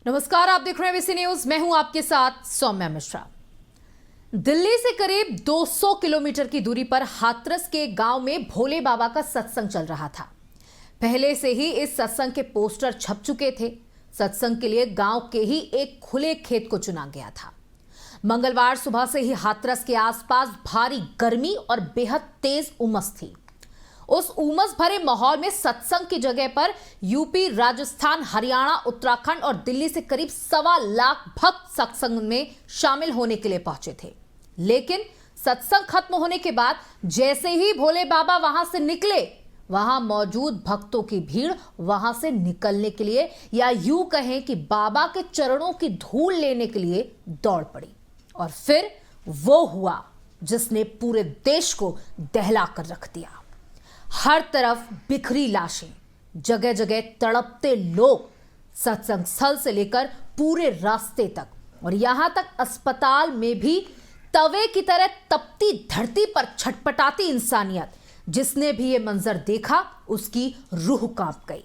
नमस्कार, आप देख रहे हैं एबीसी न्यूज। मैं हूं आपके साथ सौम्या मिश्रा। दिल्ली से करीब 200 किलोमीटर की दूरी पर हाथरस के गांव में भोले बाबा का सत्संग चल रहा था। पहले से ही इस सत्संग के पोस्टर छप चुके थे। सत्संग के लिए गांव के ही एक खुले खेत को चुना गया था। मंगलवार सुबह से ही हाथरस के आसपास भारी गर्मी और बेहद तेज उमस थी। उस उमस भरे माहौल में सत्संग की जगह पर यूपी, राजस्थान, हरियाणा, उत्तराखंड और दिल्ली से करीब 1.25 लाख भक्त सत्संग में शामिल होने के लिए पहुंचे थे। लेकिन सत्संग खत्म होने के बाद जैसे ही भोले बाबा वहां से निकले, वहां मौजूद भक्तों की भीड़ वहां से निकलने के लिए, या यूं कहें कि बाबा के चरणों की धूल लेने के लिए दौड़ पड़ी। और फिर वो हुआ जिसने पूरे देश को दहला कर रख दिया। हर तरफ बिखरी लाशें, जगह जगह तड़पते लोग, सत्संग स्थल से लेकर पूरे रास्ते तक, और यहां तक अस्पताल में भी तवे की तरह तपती धरती पर छटपटाती इंसानियत। जिसने भी ये मंजर देखा उसकी रूह कांप गई।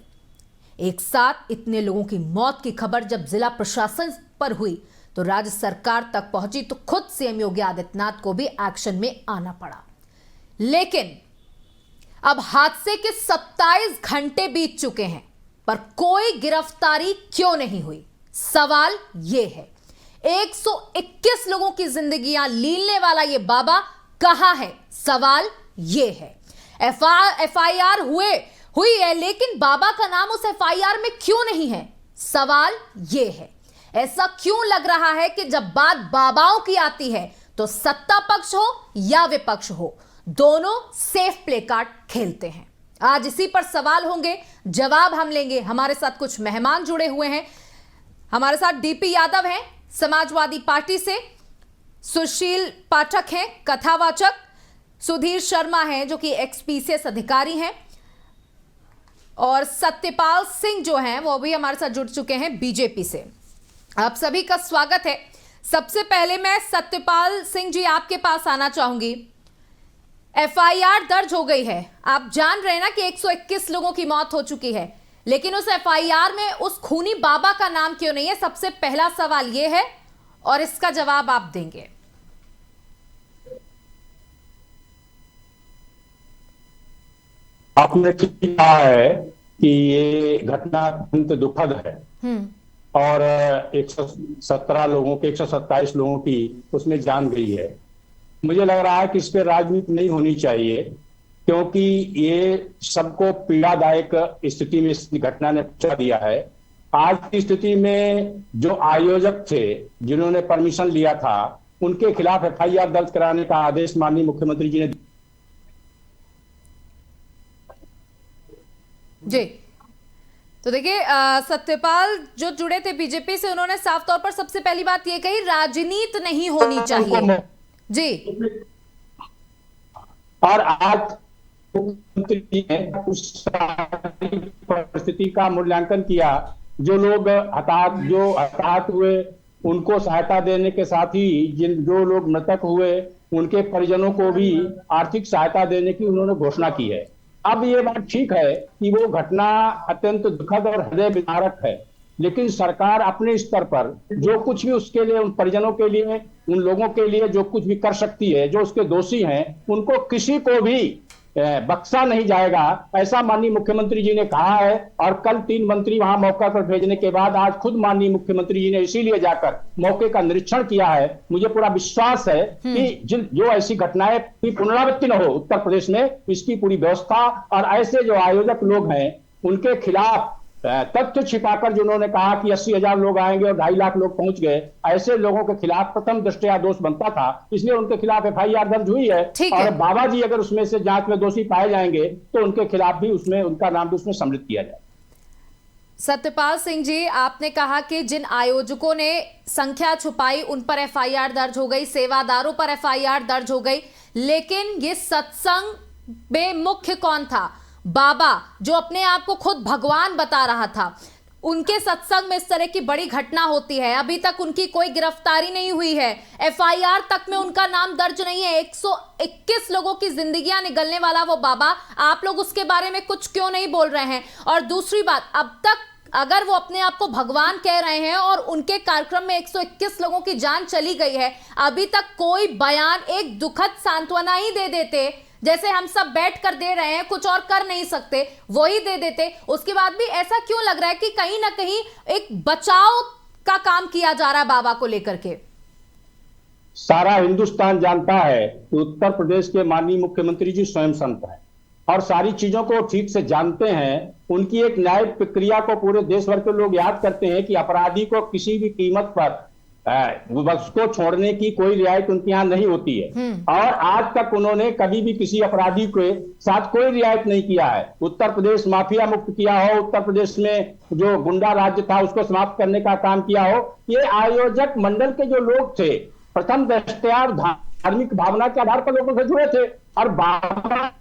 एक साथ इतने लोगों की मौत की खबर जब जिला प्रशासन पर हुई तो राज्य सरकार तक पहुंची तो खुद सीएम योगी आदित्यनाथ को भी एक्शन में आना पड़ा। लेकिन अब हादसे के 27 घंटे बीत चुके हैं, पर कोई गिरफ्तारी क्यों नहीं हुई? सवाल यह है। 121 लोगों की जिंदगियां लीलने वाला यह बाबा कहां है? सवाल यह है। एफआईआर हुई है, लेकिन बाबा का नाम उस एफआईआर में क्यों नहीं है? सवाल यह है। ऐसा क्यों लग रहा है कि जब बात बाबाओं की आती है तो सत्ता पक्ष हो या विपक्ष हो, दोनों सेफ प्ले कार्ड खेलते हैं? आज इसी पर सवाल होंगे, जवाब हम लेंगे। हमारे साथ कुछ मेहमान जुड़े हुए हैं। हमारे साथ डीपी यादव हैं समाजवादी पार्टी से, सुशील पाठक हैं कथावाचक, सुधीर शर्मा हैं जो कि एक्स-पीसीएस अधिकारी हैं, और सत्यपाल सिंह जो हैं वो भी हमारे साथ जुड़ चुके हैं बीजेपी से। आप सभी का स्वागत है। सबसे पहले मैं सत्यपाल सिंह जी आपके पास आना चाहूंगी। एफआईआर दर्ज हो गई है, आप जान रहे हैं ना कि 121 लोगों की मौत हो चुकी है, लेकिन उस एफआईआर में उस खूनी बाबा का नाम क्यों नहीं है? सबसे पहला सवाल यह है और इसका जवाब आप देंगे। आपने ठीक कहा है कि ये घटना अत्यंत दुखद है और 117 लोगों के 127 लोगों की उसमें जान गई है। मुझे लग रहा है कि इस पे राजनीति नहीं होनी चाहिए, क्योंकि ये सबको पीड़ादायक स्थिति में इस घटना ने पहुंचा दिया है। आज की स्थिति में जो आयोजक थे, जिन्होंने परमिशन लिया था, उनके खिलाफ एफआईआर दर्ज कराने का आदेश माननीय मुख्यमंत्री जी ने जी। तो देखिए, सत्यपाल जो जुड़े थे बीजेपी से, उन्होंने साफ तौर पर सबसे पहली बात ये कही, राजनीति नहीं होनी चाहिए जी। और आज मुख्यमंत्री ने उस परिस्थिति का मूल्यांकन किया। जो लोग हताहत हुए उनको सहायता देने के साथ ही जो लोग मृतक हुए उनके परिजनों को भी आर्थिक सहायता देने की उन्होंने घोषणा की है। अब ये बात ठीक है कि वो घटना अत्यंत दुखद और हृदय विदारक है, लेकिन सरकार अपने स्तर पर जो कुछ भी उसके लिए, उन परिजनों के लिए, उन लोगों के लिए जो कुछ भी कर सकती है, जो उसके दोषी हैं, उनको किसी को भी बख्शा नहीं जाएगा, ऐसा माननीय मुख्यमंत्री जी ने कहा है। और कल 3 मंत्री वहां मौका पर भेजने के बाद आज खुद माननीय मुख्यमंत्री जी ने इसीलिए जाकर मौके का निरीक्षण किया है। मुझे पूरा विश्वास है कि जो ऐसी घटनाएं पुनरावृत्ति न हो उत्तर प्रदेश में, इसकी पूरी व्यवस्था, और ऐसे जो आयोजक लोग हैं उनके खिलाफ तथ्य छिपाकर जिन्होंने कहा कि 80,000 लोग आएंगे और 2.5 लाख लोग पहुंच गए, ऐसे लोगों के खिलाफ प्रथम दृष्टया दोष बनता था, इसलिए उनके खिलाफ एफआईआर दर्ज हुई है। और बाबा जी अगर उसमें से जांच में दोषी पाए जाएंगे तो उनके खिलाफ भी उसमें उनका नाम भी उसमें सम्मिलित किया जाए। सत्यपाल सिंह जी, आपने कहा कि जिन आयोजकों ने संख्या छुपाई उन पर एफआईआर दर्ज हो गई, सेवादारों पर एफआईआर दर्ज हो गई, लेकिन ये सत्संग में मुख्य कौन था? बाबा, जो अपने आप को खुद भगवान बता रहा था। उनके सत्संग में इस तरह की बड़ी घटना होती है, अभी तक उनकी कोई गिरफ्तारी नहीं हुई है, एफआईआर तक में उनका नाम दर्ज नहीं है। 121 लोगों की जिंदगियां निगलने वाला वो बाबा, आप लोग उसके बारे में कुछ क्यों नहीं बोल रहे हैं? और दूसरी बात, अब तक अगर वो अपने आप को भगवान कह रहे हैं और उनके कार्यक्रम में 121 लोगों की जान चली गई है, अभी तक कोई बयान, एक दुखद सांत्वना ही दे देते, जैसे हम सब बैठ कर दे रहे हैं, कुछ और कर नहीं सकते, वही दे देते। उसके बाद भी ऐसा क्यों लग रहा है कि कहीं ना कहीं एक बचाव का काम किया जा रहा है बाबा को लेकर के? सारा हिंदुस्तान जानता है कि उत्तर प्रदेश के माननीय मुख्यमंत्री जी स्वयं संत हैं और सारी चीजों को ठीक से जानते हैं। उनकी एक न्यायिक प्रक्रिया को पूरे देश भर के लोग याद करते हैं कि अपराधी को किसी भी कीमत पर उसको छोड़ने की कोई रियायत उनके यहाँ नहीं होती है और आज तक उन्होंने कभी भी किसी अपराधी के साथ कोई रियायत नहीं किया है। उत्तर प्रदेश माफिया मुक्त किया हो, उत्तर प्रदेश में जो गुंडा राज्य था उसको समाप्त करने का काम किया हो। ये आयोजक मंडल के जो लोग थे प्रथम दृष्टया धार्मिक भावना के आधार पर लोगों से जुड़े थे और बाबा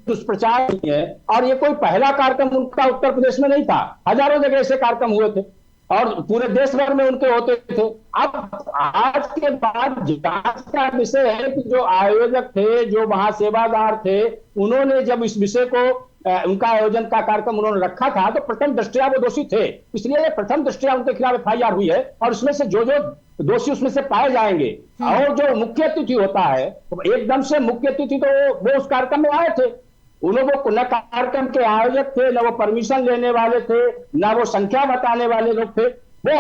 दुष्प्रचार नहीं है और ये कोई पहला कार्यक्रम उनका उत्तर प्रदेश में नहीं था, हजारों जगह ऐसे कार्यक्रम हुए थे और पूरे देश भर में उनके होते थे। अब आज के बाद जांच का विषय है कि जो आयोजक थे, जो वहां सेवादार थे, उन्होंने जब इस विषय को उनका आयोजन का कार्यक्रम उन्होंने रखा था तो प्रथम दृष्टया वो दोषी थे, इसलिए प्रथम दृष्टया उनके खिलाफ FIR हुई है और उसमें से जो जो दोषी उसमें से पाए जाएंगे और जो मुख्य अतिथि होता है तो एकदम से मुख्य अतिथि तो वो उस कार्यक्रम में आए थे, उन्होंने वो न कार्यक्रम के आयोजक थे, न वो परमिशन लेने वाले थे, न वो संख्या बताने वाले लोग थे, वो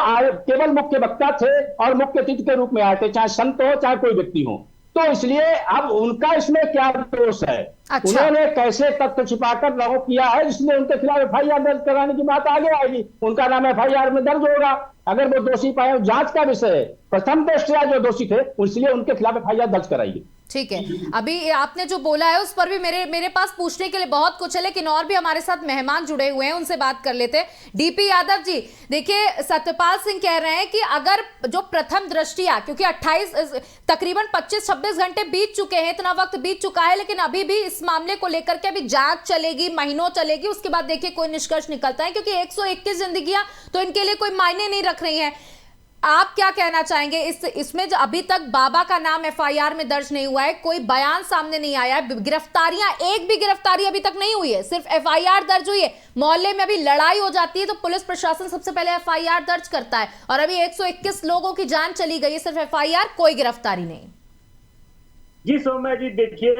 केवल मुख्य वक्ता थे और मुख्य अतिथि के रूप में आए थे, चाहे संत हो चाहे कोई व्यक्ति हो। तो इसलिए अब उनका इसमें क्या दोष है? अच्छा। उन्होंने कैसे तथ्य छिपाकर लागू किया है, इसलिए उनके खिलाफ FIR दर्ज कराने की बात आगे आएगी, उनका नाम FIR में दर्ज होगा अगर वो दोषी पाए। जांच का विषय है, प्रथम दृष्टया जो दोषी थे इसलिए उनके खिलाफ FIR दर्ज कराइए। ठीक है, अभी आपने जो बोला है उस पर भी मेरे पास पूछने के लिए बहुत कुछ है, लेकिन और भी हमारे साथ मेहमान जुड़े हुए हैं, उनसे बात कर लेते हैं। DP यादव जी, देखिए सत्यपाल सिंह कह रहे हैं कि अगर जो प्रथम दृष्टया, क्योंकि 28 तकरीबन 25-26 घंटे बीत चुके हैं, इतना वक्त बीत चुका है, लेकिन अभी भी इस मामले को लेकर के अभी जांच चलेगी, महीनों चलेगी, उसके बाद देखिए कोई निष्कर्ष निकलता है, क्योंकि 121 जिंदगियां तो इनके लिए कोई मायने नहीं रख रही हैं। आप क्या कहना चाहेंगे इसमें जो अभी तक बाबा का नाम FIR में दर्ज नहीं हुआ है, कोई बयान सामने नहीं आया है, गिरफ्तारियां, एक भी गिरफ्तारी अभी तक नहीं हुई है, सिर्फ FIR दर्ज हुई है। मोहल्ले में अभी लड़ाई हो जाती है तो पुलिस प्रशासन सबसे पहले FIR दर्ज करता है और अभी 121 लोगों की जान चली गई है, सिर्फ FIR, कोई गिरफ्तारी नहीं। जी सौम्या जी, देखिए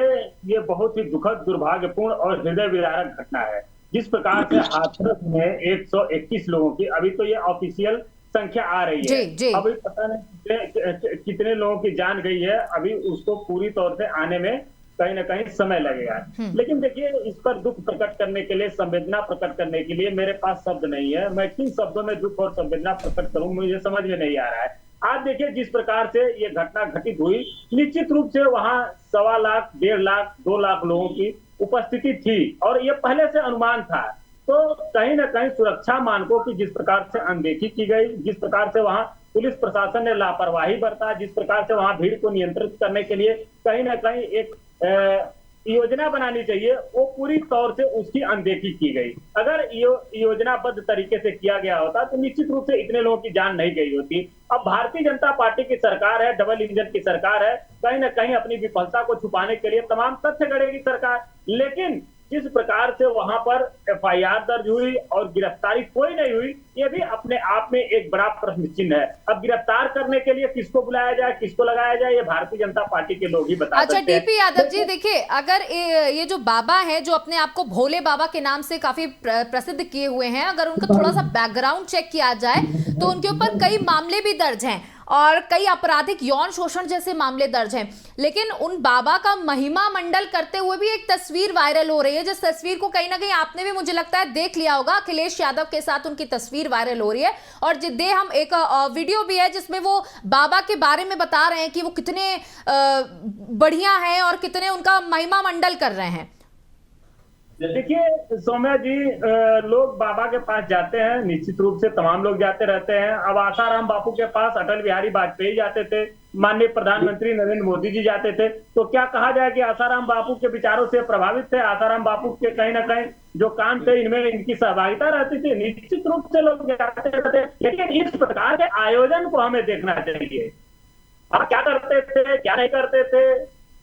ये बहुत ही दुखद, दुर्भाग्यपूर्ण और हृदय विदारक घटना है। जिस प्रकार से हाथरस में 121 लोगों की, अभी तो ये ऑफिशियल संख्या आ रही है, जी। अभी पता नहीं कितने लोगों की जान गई है, अभी उसको पूरी तौर से आने में कहीं ना कहीं समय लगेगा। लेकिन देखिए, इस पर दुख प्रकट करने के लिए, संवेदना प्रकट करने के लिए मेरे पास शब्द नहीं है। मैं किन शब्दों में दुख और संवेदना प्रकट करूं, मुझे समझ में नहीं आ रहा है। आज देखिए जिस प्रकार से ये घटना घटित हुई, निश्चित रूप से वहां 1.25 लाख, 1.5 लाख, 2 लाख लोगों की उपस्थिति थी और ये पहले से अनुमान था। तो कहीं ना कहीं सुरक्षा मानकों की जिस प्रकार से अनदेखी की गई, जिस प्रकार से वहां पुलिस प्रशासन ने लापरवाही बरता, जिस प्रकार से वहां भीड़ को नियंत्रित करने के लिए कहीं ना कहीं एक योजना बनानी चाहिए, वो पूरी तौर से उसकी अनदेखी की गई। अगर योजनाबद्ध तरीके से किया गया होता तो निश्चित रूप से इतने लोगों की जान नहीं गई होती। अब भारतीय जनता पार्टी की सरकार है, डबल इंजन की सरकार है, कहीं ना कहीं अपनी विफलता को छुपाने के लिए तमाम तथ्य गढ़ेगी सरकार। लेकिन जिस प्रकार से वहां पर FIR दर्ज हुई और गिरफ्तारी कोई नहीं हुई, ये भी अपने आप में एक बड़ा प्रश्न चिन्ह है। अब गिरफ्तार करने के लिए किसको बुलाया जाए, किसको लगाया जाए, ये भारतीय जनता पार्टी के लोग ही बता सकते हैं। अच्छा DP यादव जी, देखिए अगर ये जो बाबा है, जो अपने आप को भोले बाबा के नाम से काफी प्रसिद्ध किए हुए हैं, अगर उनका थोड़ा सा बैकग्राउंड चेक किया जाए तो उनके ऊपर कई मामले भी दर्ज हैं और कई आपराधिक यौन शोषण जैसे मामले दर्ज हैं। लेकिन उन बाबा का महिमा मंडल करते हुए भी एक तस्वीर वायरल हो रही है, जिस तस्वीर को कहीं ना कहीं आपने भी मुझे लगता है देख लिया होगा। अखिलेश यादव के साथ उनकी तस्वीर वायरल हो रही है और जिद्दे हम एक वीडियो भी है जिसमें वो बाबा के बारे में बता रहे हैं कि वो कितने बढ़िया हैं और कितने उनका महिमा मंडल कर रहे हैं। देखिए सौम्या जी, लोग बाबा के पास जाते हैं, निश्चित रूप से तमाम लोग जाते रहते हैं। अब आसाराम बापू के पास अटल बिहारी वाजपेयी जाते थे, माननीय प्रधानमंत्री नरेंद्र मोदी जी जाते थे, तो क्या कहा जाए कि आसाराम बापू के विचारों से प्रभावित थे? आसाराम बापू के कहीं ना कहीं जो काम थे इनमें इनकी सहभागिता रहती थी, निश्चित रूप से लोग जाते रहते। लेकिन इस प्रकार के आयोजन को हमें देखना चाहिए। आप क्या करते थे, क्या नहीं करते थे,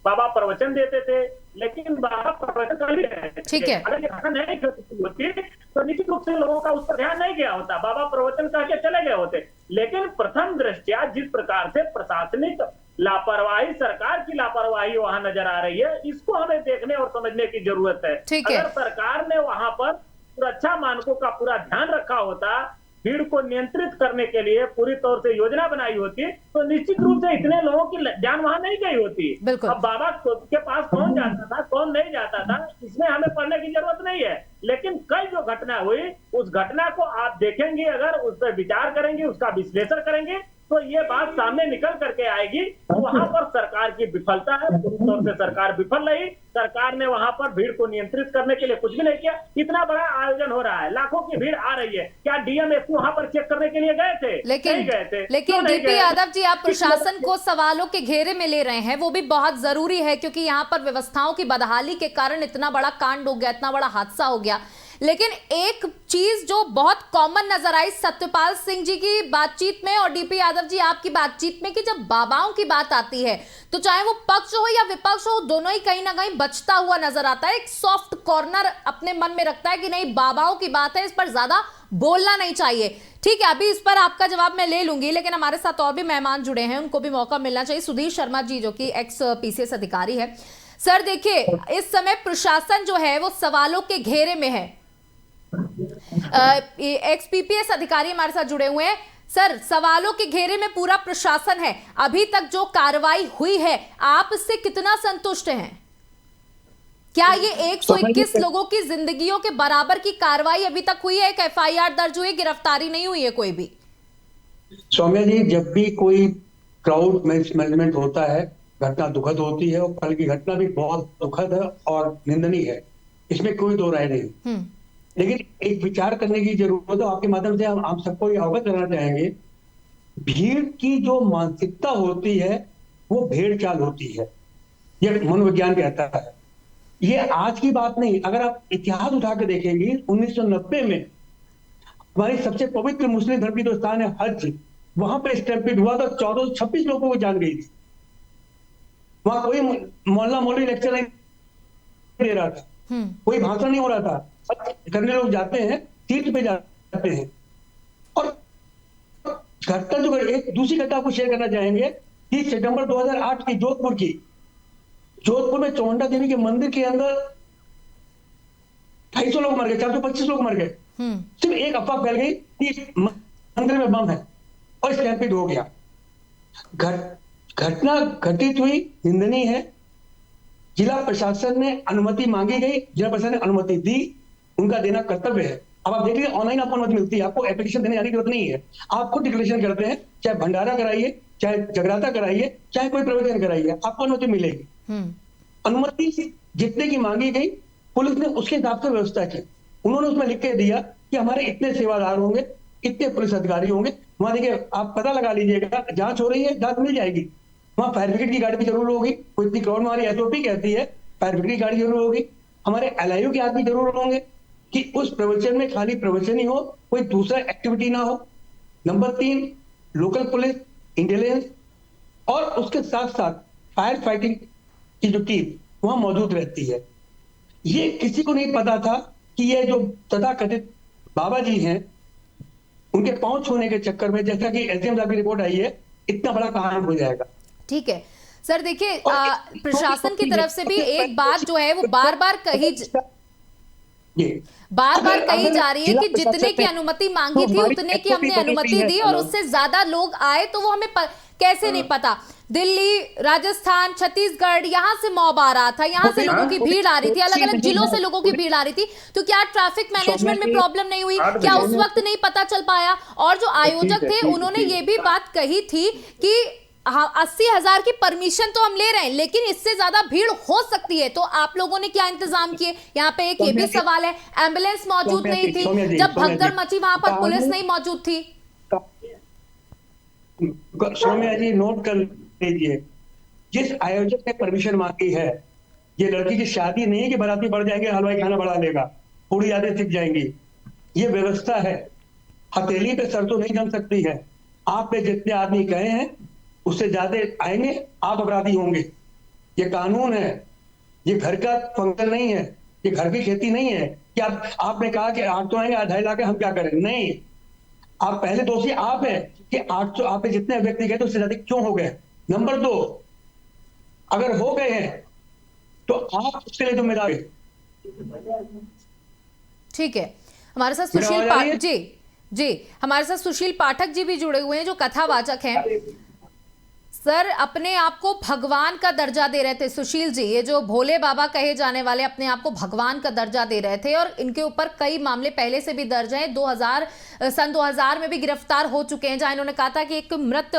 बाबा प्रवचन देते थे, लेकिन बाबा प्रवचन कर ही रहे थे। ठीक है। अगर ये घटना नहीं होती तो निश्चित रूप से लोगों का उस पर ध्यान नहीं गया होता, बाबा प्रवचन करके चले गए होते। लेकिन प्रथम दृष्टया जिस प्रकार से प्रशासनिक लापरवाही, सरकार की लापरवाही वहां नजर आ रही है, इसको हमें देखने और समझने की जरूरत है। ठीक है। अगर सरकार ने वहां पर सुरक्षा मानकों का पूरा ध्यान रखा होता, भीड़ को नियंत्रित करने के लिए पूरी तौर से योजना बनाई होती, तो निश्चित रूप से इतने लोगों की जान वहां नहीं गई होती। बिल्कुल। अब बाबा के पास कौन जाता था, कौन नहीं जाता था, इसमें हमें पढ़ने की जरूरत नहीं है। लेकिन कल जो घटना हुई, उस घटना को आप देखेंगे, अगर उस पर विचार करेंगे, उसका विश्लेषण करेंगे, तो ये बात सामने निकल करके आएगी। वहां पर सरकार की विफलता है, पूरी तौर से सरकार विफल रही। सरकार ने वहां पर भीड़ को नियंत्रित करने के लिए कुछ भी नहीं किया। इतना बड़ा आयोजन हो रहा है, लाखों की भीड़ आ रही है, क्या डीएमएसपी वहां पर चेक करने के लिए गए थे? नहीं गए थे। लेकिन डीपी यादव जी, आप प्रशासन को सवालों के घेरे में ले रहे हैं, वो भी बहुत जरूरी है, क्योंकि यहाँ पर व्यवस्थाओं की बदहाली के कारण इतना बड़ा कांड हो गया, इतना बड़ा हादसा हो गया। लेकिन एक चीज जो बहुत कॉमन नजर आई सत्यपाल सिंह जी की बातचीत में और डीपी यादव जी आपकी बातचीत में, कि जब बाबाओं की बात आती है तो चाहे वो पक्ष हो या विपक्ष हो, दोनों ही कहीं ना कहीं बचता हुआ नजर आता है। एक सॉफ्ट कॉर्नर अपने मन में रखता है कि नहीं, बाबाओं की बात है, इस पर ज्यादा बोलना नहीं चाहिए। ठीक है, अभी इस पर आपका जवाब मैं ले लूंगी, लेकिन हमारे साथ और भी मेहमान जुड़े हैं, उनको भी मौका मिलना चाहिए। सुधीर शर्मा जी, जो कि एक्स पीसीएस अधिकारी है। सर देखिए, इस समय प्रशासन जो है वो सवालों के घेरे में है। एक्स पीपीएस अधिकारी हमारे साथ जुड़े हुए हैं। सर, सवालों के घेरे में पूरा प्रशासन है। अभी तक जो कार्रवाई हुई है, आप इससे कितना संतुष्ट हैं? क्या ये 121 लोगों की जिंदगियों के बराबर की कार्रवाई अभी तक हुई है? एक एफआईआर दर्ज हुई, गिरफ्तारी नहीं हुई है कोई भी? सौम्या जी, जब भी कोई क्राउड मैनेजमेंट होता है, घटना दुखद होती है, और कल की घटना भी बहुत दुखद है और निंदनीय है, इसमें कोई दो राय नहीं। लेकिन एक विचार करने की जरूरत है। आपके माध्यम से हम सबको ये अवगत करना चाहेंगे, भीड़ की जो मानसिकता होती है वो भेड़ चाल होती है, ये मनोविज्ञान कहता है। ये आज की बात नहीं, अगर आप इतिहास उठा के देखेंगे, 1990 में हमारी सबसे पवित्र मुस्लिम धर्म की जो स्थान है हज, वहां पे स्टैम्पीड हुआ था, 1426 लोगों को जान गई थी। वहां कोई मोहल्ला मौलवी लेक्चर नहीं दे रहा था, कोई भाषण नहीं हो रहा था, करने लोग जाते हैं, तीर्थ पे जाते हैं। और घटना जो एक दूसरी घटना आपको शेयर करना चाहेंगे, 30 सितंबर 2008 की जोधपुर में चौंडा देवी के मंदिर के अंदर 250 लोग मर गए, 425 लोग मर गए। सिर्फ एक अफवाह फैल गई कि मंदिर में बम है और स्टैम्पीड हो गया। घटना घटित हुई, निंदनीय है। जिला प्रशासन ने अनुमति मांगी गई, जिला प्रशासन ने अनुमति दी, उनका देना कर्तव्य है। अब आप देख लीजिए, ऑनलाइन आपको अनुमति मिलती है, आपको एप्लीकेशन देने जाने की जरूरत नहीं है। आप खुद डिक्लेरेशन करते हैं, चाहे भंडारा कराइए, चाहे जगराता कराइए, चाहे कोई प्रवचन कराइए, आपको अनुमति मिलेगी। अनुमति जितने की मांगी गई, पुलिस ने उसके हिसाब से व्यवस्था की। उन्होंने उसमें लिख के दिया कि हमारे इतने सेवादार होंगे, इतने पुलिस अधिकारी होंगे। वहां देखिए, आप पता लगा लीजिएगा, जांच हो रही है, जांच मिल जाएगी। वहां फायर ब्रिगेड की गाड़ी भी जरूर होगी, कोई इतनी क्राउड में हमारी एसओपी कहती है फायर ब्रिगेड की गाड़ी जरूर होगी। हमारे एलआईयू के आदमी जरूर होंगे कि उस प्रवचन में खाली प्रवचन ही हो, कोई दूसरा एक्टिविटी ना हो। नंबर 3, लोकल पुलिस, इंटेलिजेंस, और उसके साथ साथ फायर फाइटिंग की जो टीम वहां मौजूद रहती है। ये किसी को नहीं पता था कि ये जो तथाकथित बाबा जी हैं, उनके पांव छूने के चक्कर में, जैसा कि एसडीएम साहब की रिपोर्ट आई है, इतना बड़ा कांड हो जाएगा। ठीक है सर, देखिए प्रशासन की तरफ से भी एक बात जो है वो बार बार कही जा रही है कि जितने की अनुमति मांगी थी उतने की हमने अनुमति दी, और उससे ज्यादा लोग आए तो वो हमें कैसे नहीं पता। दिल्ली, राजस्थान, छत्तीसगढ़, यहाँ से मॉब आ रहा था, यहाँ से लोगों की भीड़ आ रही थी, अलग अलग जिलों से लोगों की भीड़ आ रही थी। तो क्या ट्रैफिक मैनेजमेंट में प्रॉब्लम नहीं हुई? क्या उस वक्त नहीं पता चल पाया? और जो आयोजक थे उन्होंने ये भी बात कही थी कि हाँ, 80,000 की परमिशन तो हम ले रहे हैं, लेकिन इससे ज्यादा भीड़ हो सकती है। तो आप लोगों ने क्या इंतजाम किए? यहाँ पे एक ये भी सवाल है, एम्बुलेंस मौजूद नहीं थी जब भगदड़ मची, वहां पर पुलिस नहीं मौजूद थी। सौम्या जी, नोट कर लीजिए, जिस आयोजक ने परमिशन मांगी है, ये लड़की की शादी नहीं है कि बाराती बढ़ जाएंगे, हलवाई खाना बढ़ा लेगा, पूरी यादें सीख जाएंगी। ये व्यवस्था है, हथेली पे सर तो नहीं जम सकती है। आपने जितने आदमी कहे हैं उससे ज्यादा आएंगे, आप अपराधी होंगे। ये कानून है, ये घर का फंक्शन नहीं है, ये घर की खेती नहीं है कि आपने कहा कि 800 आएंगे 2.5 लाख हम क्या करें। नहीं, आप पहले दोषी आप हैं कि 800 आप जितने व्यक्ति गए तो उससे ज्यादा क्यों हो गए। नंबर 2, अगर हो गए हैं तो आप उसके लिए जिम्मेदार हैं। ठीक है, हमारे साथ मेरा सुशील आवाज आ रही है? जी हमारे साथ सुशील पाठक जी भी जुड़े हुए हैं जो कथावाचक हैं। सर, अपने आप को भगवान का दर्जा दे रहे थे सुशील जी, ये जो भोले बाबा कहे जाने वाले अपने आप को भगवान का दर्जा दे रहे थे, और इनके ऊपर कई मामले पहले से भी दर्ज हैं। सन 2000 में भी गिरफ्तार हो चुके हैं, जहां इन्होंने कहा था कि एक मृत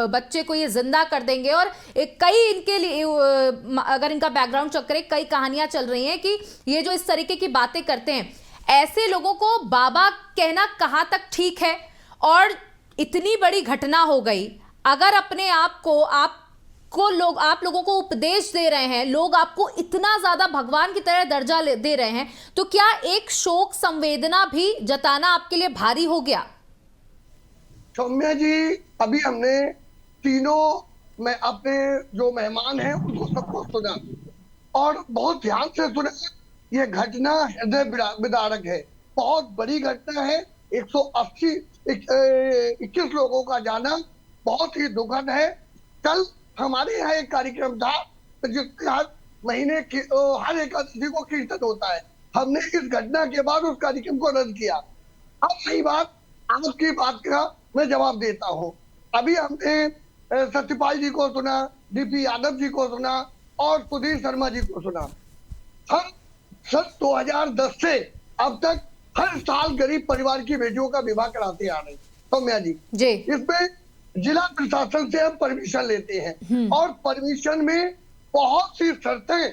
बच्चे को ये जिंदा कर देंगे, और कई इनके लिए अगर इनका बैकग्राउंड चेक करें, कई कहानियां चल रही हैं कि ये जो इस तरीके की बातें करते हैं, ऐसे लोगों को बाबा कहना कहां तक ठीक है। और इतनी बड़ी घटना हो गई, अगर अपने आप को आप लोगों को उपदेश दे रहे हैं, लोग आपको इतना ज्यादा भगवान की तरह दर्जा दे रहे हैं, तो क्या एक शोक संवेदना भी जताना आपके लिए भारी हो गया? सौम्या जी, अभी हमने तीनों में अपने जो मेहमान हैं उनको सबको सुना और बहुत ध्यान से सुना। ये घटना हृदय विदारक है, बहुत बड़ी घटना है। 21 लोगों का जाना बहुत ही दुखद है। कल हमारे यहाँ एक कार्यक्रम था जिसके हर महीने की हर एकादशी को कीर्तन होता है। हमने इस घटना के बाद उस कार्यक्रम को रद्द किया। अब सही बात, आपकी बात का मैं जवाब देता हूँ। अभी हमने सत्यपाल जी को सुना, डीपी यादव जी को सुना और सुधीर शर्मा जी को सुना। हम सन 2010 से अब तक हर साल गरीब परिवार की बेटियों का विवाह कराते आ रहे हैं सौम्या जी। इसमें जिला प्रशासन से हम परमिशन लेते हैं और परमिशन में बहुत सी शर्तें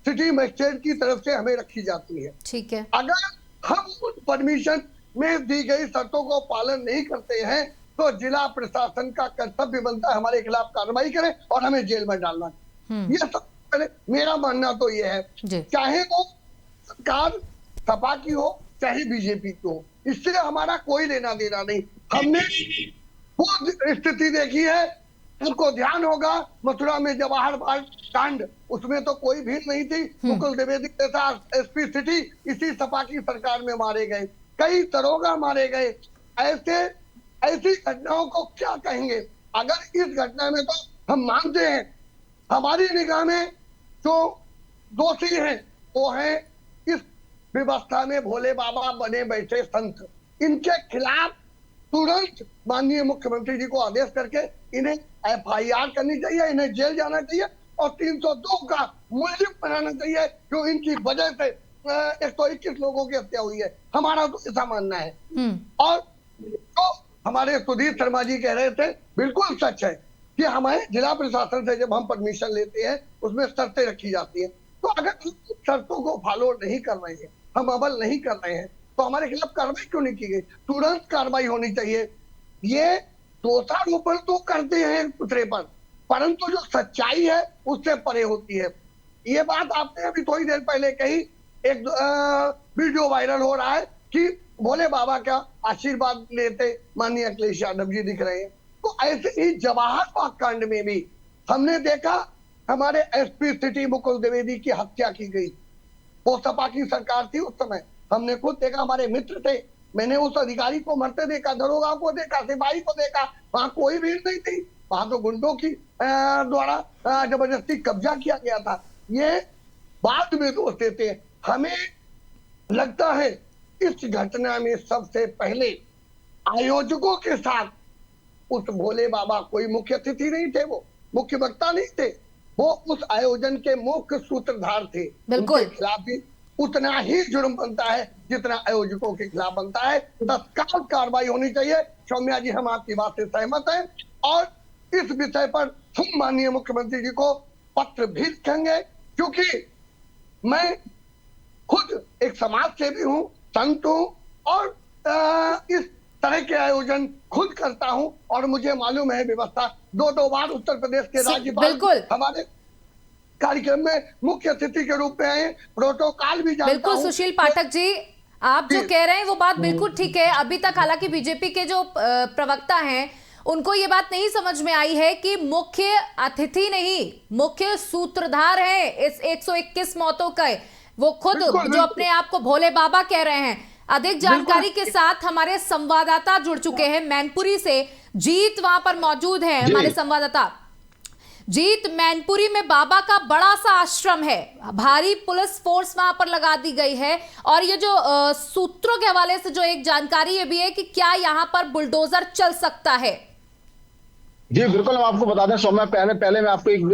सिटी मजिस्ट्रेट की तरफ से हमें रखी जाती है। ठीक है, अगर हम उस परमिशन में दी गई शर्तों को पालन नहीं करते हैं तो जिला प्रशासन का कर्तव्य बनता है हमारे खिलाफ कार्रवाई करे और हमें जेल में डालना। ये सब मेरा मानना तो ये है, चाहे वो सरकार सपा की हो चाहे बीजेपी की हो, इससे हमारा कोई लेना देना नहीं। हमने वो स्थिति देखी है, आपको ध्यान होगा मथुरा में जवाहर बाग कांड, उसमें तो कोई भीड़ नहीं थी। मुकुल द्विवेदी जैसा एसपी सिटी इसी सपा की सरकार में मारे गए, कई दरोगा मारे गए। ऐसी घटनाओं को क्या कहेंगे। अगर इस घटना में तो हम मानते हैं हमारी निगाह में जो दोषी हैं वो है इस व्यवस्था में भोले बाबा बने बैठे संत। इनके खिलाफ तुरंत माननीय मुख्यमंत्री जी को आदेश करके इन्हें FIR करनी चाहिए, इन्हें जेल जाना चाहिए और 302 का मुलजिम बनाना चाहिए जो इनकी वजह से 121 लोगों की हत्या हुई है। हमारा तो ऐसा मानना है। और तो हमारे सुधीर शर्मा जी कह रहे थे, बिल्कुल सच है कि हमारे जिला प्रशासन से जब हम परमिशन लेते हैं उसमें शर्तें रखी जाती है। तो अगर शर्तों को फॉलो नहीं कर रहे हैं, हम अमल नहीं कर रहे हैं, तो हमारे खिलाफ कार्रवाई क्यों नहीं की गई? तुरंत कार्रवाई होनी चाहिए। ये दोषारोपण तो करते हैं दूसरे पर, परंतु जो सच्चाई है उससे परे होती है। ये बात आपने अभी थोड़ी देर पहले कही, एक वीडियो वायरल हो रहा है कि भोले बाबा का आशीर्वाद लेते माननीय अखिलेश यादव जी दिख रहे हैं। तो ऐसे ही जवाहर बाग कांड में भी हमने देखा हमारे एसपी सिटी मुकुल द्विवेदी की हत्या की गई। वो सपा की सरकार थी उस समय, हमने खुद देखा, हमारे मित्र थे, मैंने उस अधिकारी को मरते देखा, दरोगा को देखा, सिपाही को देखा, वहां कोई भीड़ नहीं थी, वहां तो गुंडों की द्वारा जबरदस्ती कब्जा किया गया था। ये बाद में दोष देते हैं। हमें लगता है इस घटना में सबसे पहले आयोजकों के साथ उस भोले बाबा कोई मुख्य अतिथि नहीं थे, वो मुख्य वक्ता नहीं थे, वो उस आयोजन के मुख्य सूत्रधार थे। उनके खिलाफ भी उतना ही जुर्म बनता है जितना आयोजकों के खिलाफ बनता है। तत्काल कार्रवाई होनी चाहिए। सौम्या जी, हम आपकी बात से सहमत हैं और इस विषय पर हम माननीय मुख्यमंत्री जी को पत्र भी लिखेंगे, क्योंकि मैं खुद एक समाज सेवी हूँ, संत हूँ और इस तरह के आयोजन खुद करता हूं और मुझे मालूम है व्यवस्था। दो बार उत्तर प्रदेश के राज्यपाल हमारे कार्यक्रम में मुख्य अतिथि के रूप में आए, प्रोटोकॉल भी जानता हूं। बिल्कुल सुशील पाठक जी, आप जो कह रहे हैं वो बात बिल्कुल ठीक है। अभी तक हालांकि बीजेपी के जो प्रवक्ता हैं उनको ये बात नहीं समझ में आई है कि मुख्य अतिथि नहीं, मुख्य सूत्रधार है इस 121 मौतों का वो खुद, जो अपने आप को भोले बाबा कह रहे हैं। अधिक जानकारी के साथ हमारे संवाददाता जुड़ चुके हैं मैनपुरी से। जीत वहां पर मौजूद है, हमारे संवाददाता। जीत, मैनपुरी में बाबा का बड़ा सा आश्रम है, भारी पुलिस फोर्स वहां पर लगा दी गई है, और ये जो सूत्रों के हवाले से जो एक जानकारी ये भी है कि क्या यहाँ पर बुलडोजर चल सकता है? जी बिल्कुल, हम आपको बता दें सौम्या, पहले मैं आपको एक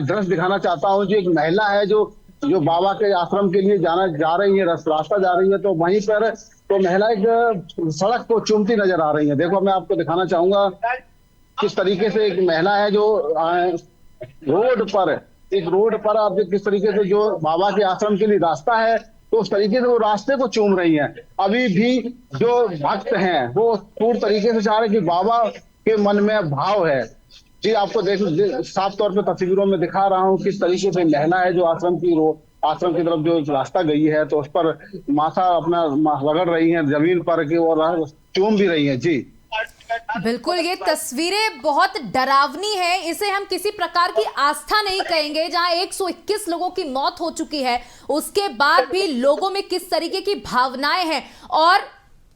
दृश्य दिखाना चाहता हूँ। जो एक महिला है जो बाबा के आश्रम के लिए जा रही है, रास्ता जा रही है, तो वहीं पर तो महिला एक सड़क को चूमती नजर आ रही है। देखो, मैं आपको दिखाना चाहूंगा किस तरीके से एक महिला है जो रोड पर आप किस तरीके से जो बाबा के आश्रम के लिए रास्ता है, तो उस तरीके से वो रास्ते को चूम रही हैं। अभी भी जो भक्त हैं वो पूर्ण तरीके से चाह रहे कि बाबा के मन में भाव है। जी, आपको साफ तौर पे तस्वीरों में दिखा रहा हूँ किस तरीके से महिला है जो आश्रम की तरफ जो रास्ता गई है, तो उस पर माथा अपना रगड़ रही है जमीन पर की, और चूम भी रही है। जी बिल्कुल, ये तस्वीरें बहुत डरावनी है। इसे हम किसी प्रकार की आस्था नहीं कहेंगे, जहां 121 लोगों की मौत हो चुकी है, उसके बाद भी लोगों में किस तरीके की भावनाएं हैं, और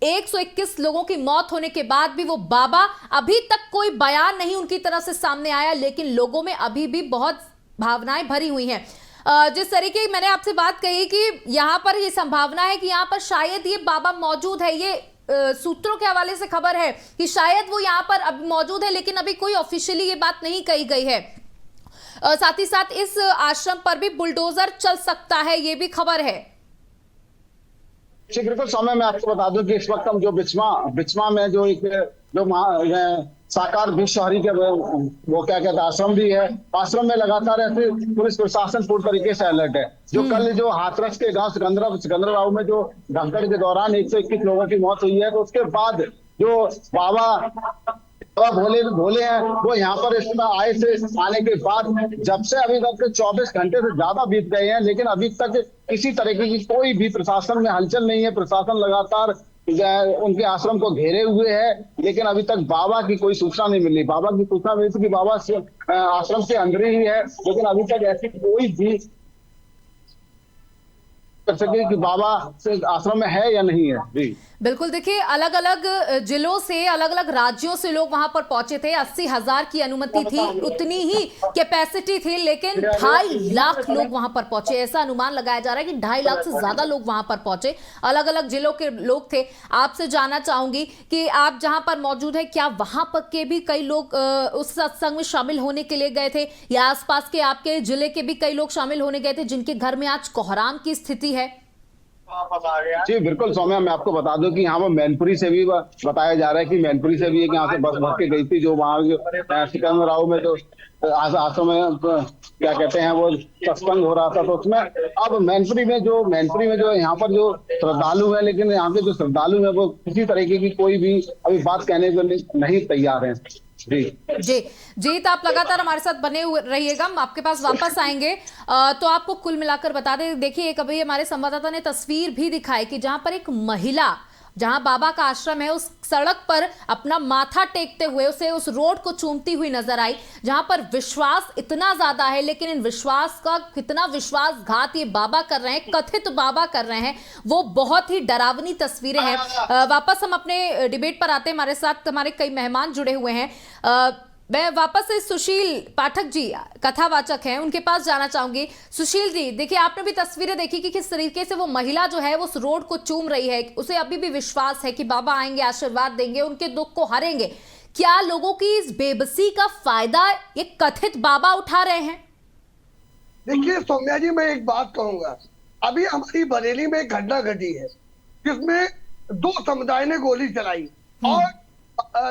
121 लोगों की मौत होने के बाद भी वो बाबा, अभी तक कोई बयान नहीं उनकी तरफ से सामने आया, लेकिन लोगों में अभी भी बहुत भावनाएं भरी हुई हैं। जिस तरीके मैंने आपसे बात कही कि यहाँ पर ये संभावना है कि यहाँ पर शायद ये बाबा मौजूद है, ये सूत्रों के हवाले से खबर है कि शायद वो यहाँ पर अब मौजूद है, लेकिन अभी कोई ऑफिशियली ये बात नहीं कही गई है। साथ ही साथ इस आश्रम पर भी बुलडोजर चल सकता है, ये भी खबर है। जी बिल्कुल सौम्या, मैं आपको बता दूं कि इस वक्त हम जो बिचमा में जो साकार विश्व शहरी के वो क्या कहते हैं आश्रम भी है, आश्रम में लगातार ऐसे पुलिस प्रशासन पूरी तरीके से अलर्ट है। जो कल जो हाथरस के गांव सिकंदराबाद में जो धमकड़ के दौरान 121 लोगों की मौत हुई है, तो उसके बाद जो बाबा भोले हैं वो यहाँ पर आने के बाद जब से अभी तक 24 घंटे से ज्यादा बीत गए हैं, लेकिन अभी तक किसी तरीके की कोई भी प्रशासन में हलचल नहीं है। प्रशासन लगातार उनके आश्रम को घेरे हुए है, लेकिन अभी तक बाबा की कोई सूचना नहीं मिली। बाबा की सूचना मिली थी कि बाबा आश्रम के अंदर ही है, लेकिन अभी तक ऐसी कोई भी कर सके कि बाबा आश्रम में है या नहीं है। जी बिल्कुल, देखिए अलग अलग जिलों से, अलग अलग राज्यों से लोग वहां पर पहुंचे थे। 80,000 की अनुमति थी, उतनी ही कैपेसिटी थी, लेकिन 2.5 लाख लोग वहां पर पहुंचे। ऐसा अनुमान लगाया जा रहा है कि 2.5 लाख से ज्यादा लोग वहां पर पहुंचे। अलग अलग जिलों के लोग थे। आपसे जानना चाहूंगी कि आप जहां पर मौजूद है, क्या वहां पर के भी कई लोग उस सत्संग में शामिल होने के लिए गए थे, या आसपास के आपके जिले के भी कई लोग शामिल होने गए थे जिनके घर में आज कोहराम की स्थिति है? जी बिल्कुल सौम्या, मैं आपको बता दूं कि यहाँ पर मैनपुरी से भी बताया जा रहा है कि मैनपुरी से भी एक यहाँ से बस भर के गई थी, जो वहाँ सिकंदराव में जो आश्रम में क्या कहते हैं वो सत्संग हो रहा था, तो उसमें अब मैनपुरी में जो यहाँ पर जो श्रद्धालु है, लेकिन यहाँ पे जो श्रद्धालु है वो किसी तरीके की कोई भी अभी बात कहने को नहीं तैयार है। जी, तो आप लगातार हमारे साथ बने हुए रहिएगा, हम आपके पास वापस आएंगे। तो आपको कुल मिलाकर बता दें, देखिए कभी हमारे संवाददाता ने तस्वीर भी दिखाई कि जहां पर एक महिला, जहां बाबा का आश्रम है, उस सड़क पर अपना माथा टेकते हुए उसे उस रोड को चूमती हुई नजर आई, जहां पर विश्वास इतना ज्यादा है, लेकिन इन विश्वास का कितना विश्वासघात ये बाबा कर रहे हैं, कथित बाबा कर रहे हैं, वो बहुत ही डरावनी तस्वीरें हैं। वापस हम अपने डिबेट पर आते हैं, हमारे साथ हमारे कई मेहमान जुड़े हुए हैं। मैं वापस से सुशील पाठक जी, कथावाचक हैं, उनके पास जाना चाहूंगी। सुशील जी, देखिए आपने भी तस्वीरें देखी कि किस तरीके से वो महिला जो है वो उस रोड को चूम रही है, उसे अभी भी विश्वास है कि बाबा आएंगे, आशीर्वाद देंगे, उनके दुख को हरेंगे। क्या लोगों की इस बेबसी का फायदा ये कथित बाबा उठा रहे हैं? देखिए सौम्या जी, मैं एक बात कहूंगा, अभी हमारी बरेली में एक घटना घटी है जिसमें 2 समुदाय ने गोली चलाई, और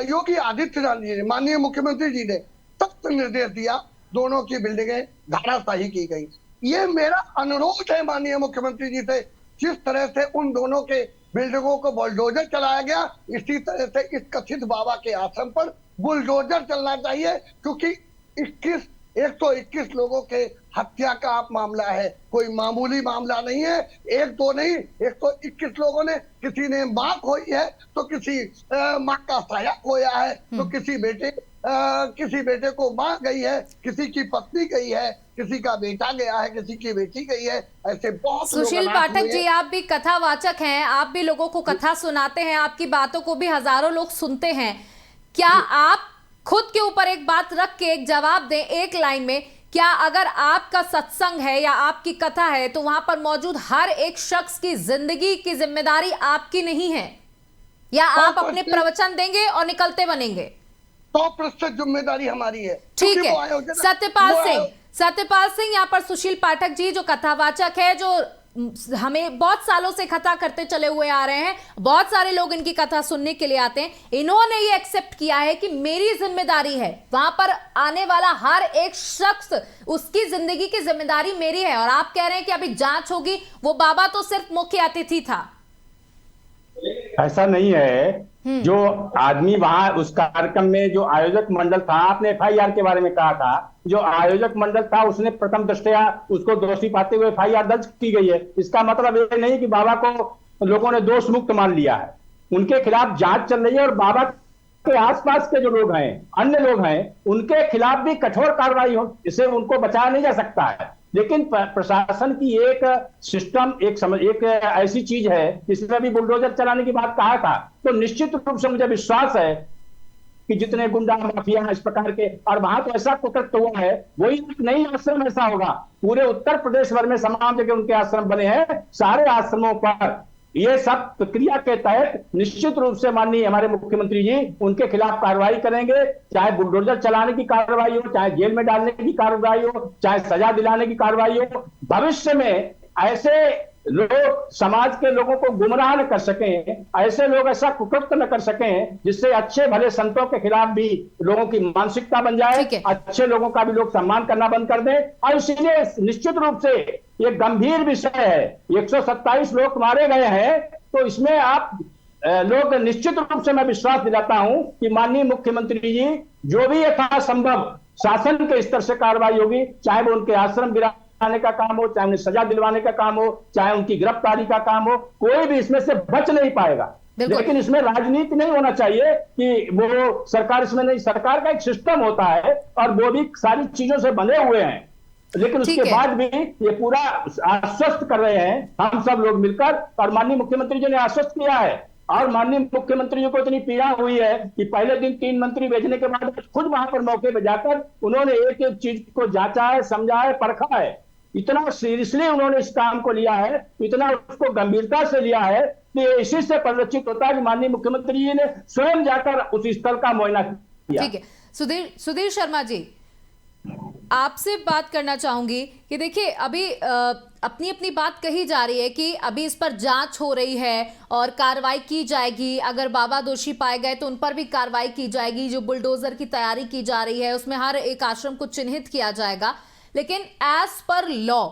योगी आदित्यनाथ जी ने, माननीय मुख्यमंत्री जी ने सख्त निर्देश दिया, दोनों की बिल्डिंगें धराशायी की गई। ये मेरा अनुरोध है माननीय मुख्यमंत्री जी से, जिस तरह से उन दोनों के बिल्डिंगों को बुलडोजर चलाया गया, इसी तरह से इस कथित बाबा के आश्रम पर बुलडोजर चलना चाहिए, क्योंकि 121 लोगों के हत्या का आप मामला है, कोई मामूली मामला नहीं है। एक दो नहीं, 121 लोगों ने, किसी ने माँ खोई है तो किसी माँ का साया खोया है, तो किसी बेटे को माँ गई है, किसी की पत्नी गई है, किसी का बेटा गया है, किसी की बेटी गई है। ऐसे बहुत सुशील पाठक जी, आप भी कथावाचक हैं, आप भी लोगों को कथा सुनाते हैं, आपकी बातों को भी हजारों लोग सुनते हैं। क्या आप खुद के ऊपर एक बात रख के एक जवाब दें एक लाइन में, क्या अगर आपका सत्संग है या आपकी कथा है तो वहां पर मौजूद हर एक शख्स की जिंदगी की जिम्मेदारी आपकी नहीं है, या आप अपने प्रवचन देंगे और निकलते बनेंगे? 100% जिम्मेदारी हमारी है। ठीक है। सत्यपाल सिंह यहाँ पर सुशील पाठक जी जो कथावाचक है, जो हमें बहुत सालों से कथा करते चले हुए आ रहे हैं, बहुत सारे लोग इनकी कथा सुनने के लिए आते हैं, इन्होंने ये एक्सेप्ट किया है कि मेरी जिम्मेदारी है, वहां पर आने वाला हर एक शख्स उसकी जिंदगी की जिम्मेदारी मेरी है। और आप कह रहे हैं कि अभी जांच होगी, वो बाबा तो सिर्फ मुख्य अतिथि था। ऐसा नहीं है। जो आदमी वहां उस कार्यक्रम में, जो आयोजक मंडल था, आपने FIR के बारे में कहा था, जो आयोजक मंडल था उसने प्रथम दृष्टया उसको दोषी पाते हुए FIR दर्ज की गई है। इसका मतलब ये नहीं कि बाबा को लोगों ने दोष मुक्त मान लिया है, उनके खिलाफ जांच चल रही है और बाबा के आसपास के जो लोग हैं, अन्य लोग हैं, उनके खिलाफ भी कठोर कार्रवाई हो, इससे उनको बचाया नहीं जा सकता है। लेकिन प्रशासन की एक सिस्टम, एक ऐसी चीज है जिसमें भी बुलडोजर चलाने की बात कहा था, तो निश्चित रूप से मुझे विश्वास है कि जितने गुंडा माफिया इस प्रकार के, और वहां तो ऐसा कुकृत्य हुआ है, वही नहीं आश्रम ऐसा होगा, पूरे उत्तर प्रदेश भर में तमाम जगह उनके आश्रम बने हैं, सारे आश्रमों पर ये सब प्रक्रिया के तहत निश्चित रूप से माननीय हमारे मुख्यमंत्री जी उनके खिलाफ कार्रवाई करेंगे, चाहे बुलडोजर चलाने की कार्रवाई हो, चाहे जेल में डालने की कार्रवाई हो, चाहे सजा दिलाने की कार्रवाई हो। भविष्य में ऐसे लोग समाज के लोगों को गुमराह न कर सकें, ऐसे लोग ऐसा कुकृत्य न कर सकें जिससे अच्छे भले संतों के खिलाफ भी लोगों की मानसिकता बन जाए, अच्छे लोगों का भी लोग सम्मान करना बंद कर दें। और इसलिए निश्चित रूप से ये गंभीर विषय है। 127 लोग मारे गए हैं, तो इसमें आप लोग निश्चित रूप से मैं विश्वास दिलाता हूं कि माननीय मुख्यमंत्री जी जो भी यथासंभव शासन के स्तर से कार्रवाई होगी, चाहे वो उनके आश्रम गिराने का काम हो, चाहे उन्हें सजा दिलवाने का काम हो, चाहे उनकी गिरफ्तारी का काम हो, कोई भी इसमें से बच नहीं पाएगा। लेकिन इसमें राजनीति नहीं होना चाहिए कि वो सरकार इसमें नहीं, सरकार का एक सिस्टम होता है और वो भी सारी चीजों से बने हुए हैं, लेकिन उसके बाद भी ये पूरा आश्वस्त कर रहे हैं हम सब लोग मिलकर, और माननीय मुख्यमंत्री जी ने आश्वस्त किया है। और माननीय मुख्यमंत्री जी को इतनी पीड़ा हुई है कि पहले दिन 3 मंत्री भेजने के बाद खुद वहां पर मौके पर जाकर उन्होंने एक एक चीज को जांचा है, समझा है, परखा है। इतना सीरियसली उन्होंने इस काम को लिया है, इतना उसको गंभीरता से लिया है कि इसी से परिलक्षित होता है कि माननीय मुख्यमंत्री जी ने स्वयं जाकर उस स्थल का मुआयना किया। ठीक है, सुधीर शर्मा जी, आपसे बात करना चाहूंगी कि देखिए अभी अपनी अपनी बात कही जा रही है कि अभी इस पर जांच हो रही है और कार्रवाई की जाएगी, अगर बाबा दोषी पाए गए तो उन पर भी कार्रवाई की जाएगी, जो बुलडोजर की तैयारी की जा रही है उसमें हर एक आश्रम को चिन्हित किया जाएगा। लेकिन एज पर लॉ